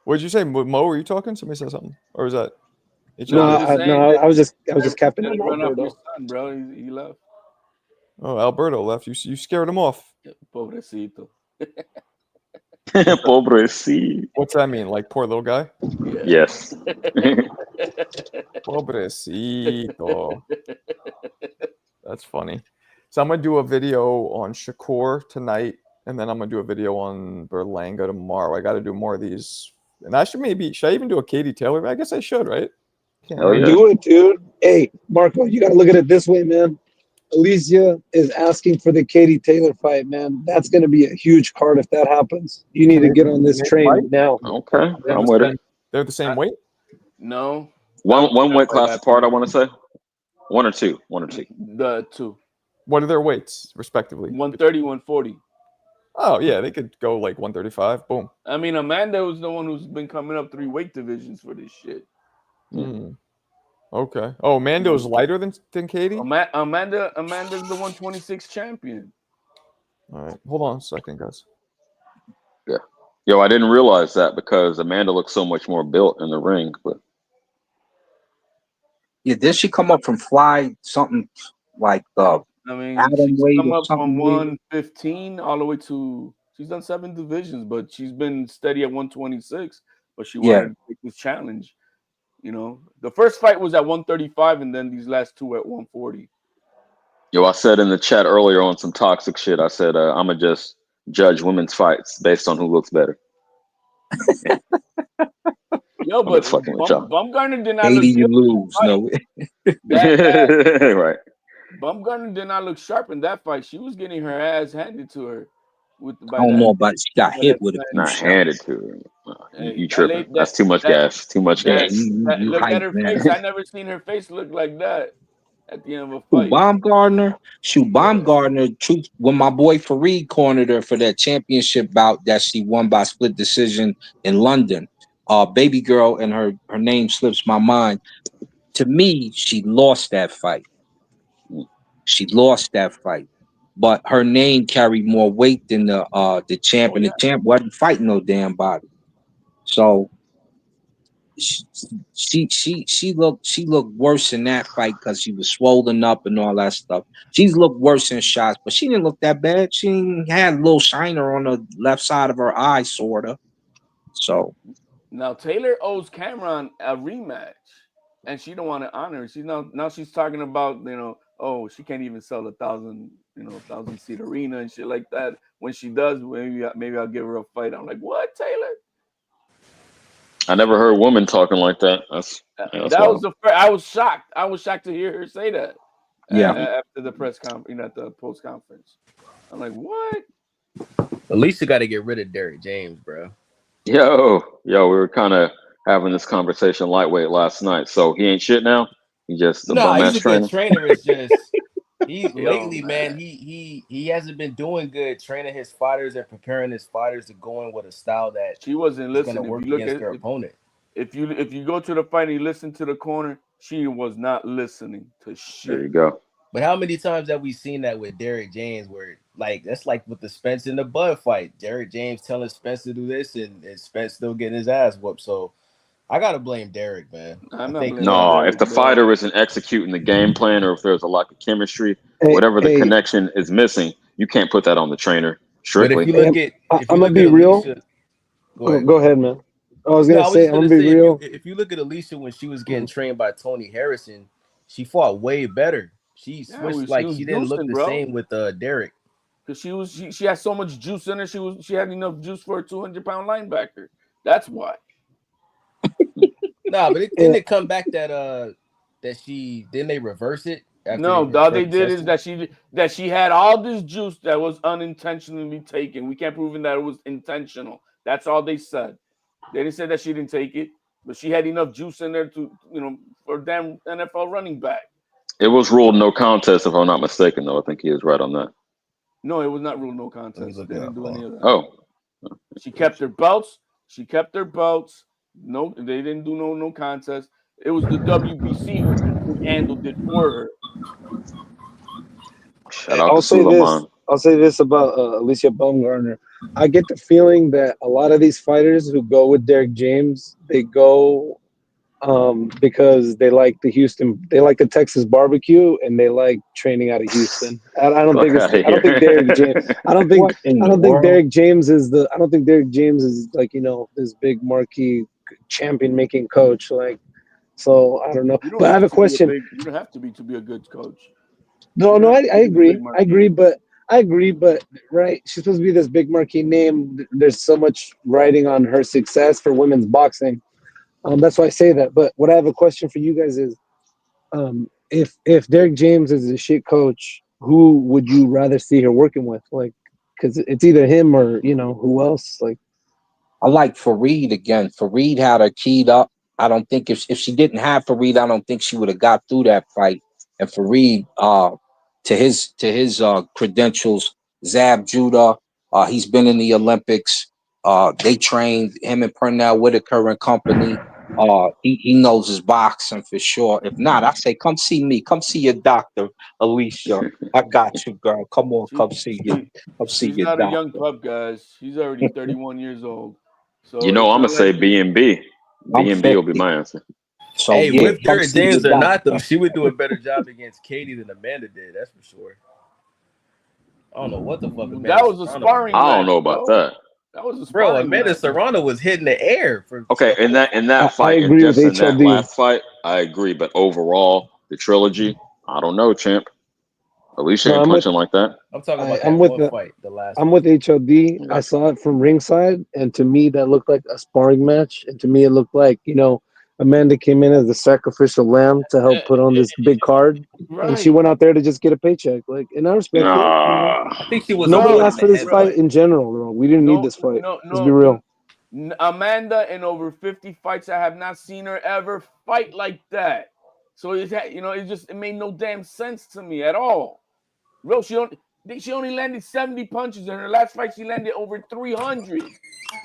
What'd you say? Mo, were you talking? Somebody said something. Or was that No, I'm HLD? just saying I was just capping let on it run off your Alberto. son, bro. He left. Oh, Alberto left. You scared him off. Pobrecito. Pobrecito. What's that mean? Like poor little guy? Yeah. Yes. Pobrecito. That's funny. So I'm gonna do a video on Shakur tonight, and then I'm gonna do a video on Berlanga tomorrow. I got to do more of these, and I should I even do a Katie Taylor? I guess I should, right? Hell yeah. Do it, dude. Hey, Marco, you got to look at it this way, man. Alicia is asking for the Katie Taylor fight, man. That's going to be a huge card if that happens. You need to get on this train now. Okay, They're I'm the with same, it. they're the same weight. No. One weight class Happen. apart, I want to say. One or two. The two. What are their weights, respectively? 130, 140. Oh yeah, they could go like 135. Boom. I mean, Amanda was the one who's been coming up 3 weight divisions for this shit. Okay. Oh, Amanda's lighter than Katie. Amanda's the 126 champion. All right, hold on a second, guys. Yeah. Yo, I didn't realize that because Amanda looks so much more built in the ring, but Yeah, did she come up from fly something like I mean, atom she's weight come or up something from weird? 115 all the way to. She's done 7 divisions, but she's been steady at 126. But she Yeah. wanted to take this challenge. You know, the first fight was at 135, and then these last 2 at 140. yo, I said in the chat earlier on some toxic shit. I said I'm gonna just judge women's fights based on who looks better. Yo, I'm but just fucking with y'all. Bumgarner did not 80 look you good. lose. No. Right. Bumgarner did not look sharp in that fight. She was getting her ass handed to her I don't know, but she got hit with a few Not shots. handed to her. You tripping. That's too much that- gas. Too much Yeah, gas. you Look at hype, her man. face. I never seen her face look like that at the end of a Who, fight. Baumgartner? Baumgartner, truth, when my boy Fareed cornered her for that championship bout that she won by split decision in London. Baby girl, and her name slips my mind. To me, she lost that fight. But her name carried more weight than the champ, and the champ wasn't fighting no damn body. So she looked worse in that fight because she was swollen up and all that stuff. She's looked worse in shots, but she didn't look that bad. She had a little shiner on the left side of her eye, sorta. So now Taylor owes Cameron a rematch, and she don't want to honor. Now she's talking about, oh, she can't even sell 1,000-seat arena and shit like that. When she does, maybe I'll give her a fight. I'm like, what, Taylor? I never heard women talking like that. That's that was the first. I was shocked. I was shocked to hear her say that. Yeah. After the press conference, at the post conference, I'm like, what? At least you got to get rid of Derrick James, bro. Yo, we were kind of having this conversation lightweight last night. So he ain't shit now. He just a bum ass he's a trainer. good trainer. It's just lately, man, he hasn't been doing good training his fighters and preparing his fighters to go in with a style that she wasn't listening. going to work against their opponent. If you go to the fight and you listen to the corner, she was not listening to shit. There you go. But how many times have we seen that with Derrick James, where that's like with the Spence and the Bud fight? Derrick James telling Spence to do this, and Spence still getting his ass whooped. So I gotta blame Derek, man. I'm I not think blaming No, Derek, if the bro. fighter isn't executing the game plan, or if there's a lack of chemistry, Hey, whatever the hey, connection is missing, you can't put that on the trainer but if strictly. you hey, look at I'm gonna be real. Alicia, go Oh, ahead, go go ahead. ahead, man. I was No, gonna I was say just I'm gonna gonna be say real. if you look at Alicia when she was getting Mm. trained by Tony Harrison, she fought way better. She Yeah, switched she like was she didn't look juicing, the bro. same with Derek. Because she had so much juice in her. She had enough juice for a 200-pound linebacker. That's why. Nah, but didn't Yeah, it come back that she didn't they reverse it after they No, did all they further did is testing? that she had all this juice that was unintentionally taken. We can't prove that it was intentional. That's all they said. They didn't say that she didn't take it, but she had enough juice in there to, for a damn NFL running back. It was ruled no contest, if I'm not mistaken, though. I think he is right on that. No, it was not ruled no Let me contest. look They it didn't up. do any of that. Oh, She kept her belts. She kept their belts. No, they didn't do no contest. It was the WBC who handled it for her. shout out I'll to say this. Suleiman. I'll say this about Alicia Baumgartner. I get the feeling that a lot of these fighters who go with Derek James, they go because they like the Texas barbecue, and they like training out of Houston. I don't Fuck think it's. out of I don't think Derek James. here. I don't think. What in I the don't think world? Derek James is the. I don't think Derek James is like this big marquee champion making coach. Like, so I don't know. You don't But I have have a to be a question. big. You don't have to be a good coach. No, You don't no, have I to be this big agree. I marquee. agree, but right, she's supposed to be this big marquee name. There's so much riding on her success for women's boxing. That's why I say that. But what I have a question for you guys is, if Derek James is a shit coach, who would you rather see her working with? Like, because it's either him or who else. Like, I like Fareed again. Fareed had her keyed up. I don't think if she didn't have Fareed, I don't think she would have got through that fight. And Fareed, to his credentials, Zab Judah, he's been in the Olympics. They trained him and Pernell Whitaker and company. He knows his boxing for sure. If not, I say come see me. Come see your doctor, Alicia. I got you, girl. Come on, She, come see she's your not a young doctor. pup, guys. She's already 31 years old. You So know, it's I'm not gonna say like B and B. I'm B and B will be 50. my answer. So Hey, yeah, with come Derek see your James or not though, doctor. she would do a better job against Katie than Amanda did. That's for sure. I don't know what the fuck Amanda that was a Serrano was sparring doing. I don't match, know about bro. that. That was a Bro, sparring Amanda match. Serrano was hitting the air for Okay, the whole in fight. that I fight, and agree with just in that HLD. last fight, I agree. But overall, the trilogy, I don't know, champ. Alicia No, ain't punching like that. I'm talking about I'm that with one fight, the last I'm one. with HOD. I I got you. saw it from ringside, and to me, that looked like a sparring match. And to me, it looked like Amanda came in as the sacrificial lamb to help put on this big card, and she Right. went out there to just get a paycheck. Like, and I respect it. I Ah, think she was Nobody avoiding asked the for this fight headbutt. in general, bro. We didn't need No, this fight. no, Let's be no. real. Amanda, in over 50 fights, I have not seen her ever fight like that. So it made no damn sense to me at all. Bro, she only landed 70 punches in her last fight. She landed over 300.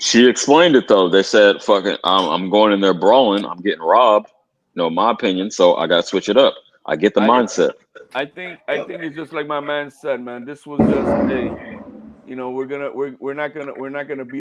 she explained it though. They said, "Fucking, I'm going in there brawling. I'm getting robbed." No, my opinion. So I got to switch it up. I get the I mindset. I think it's just like my man said, man. This was just we're not gonna be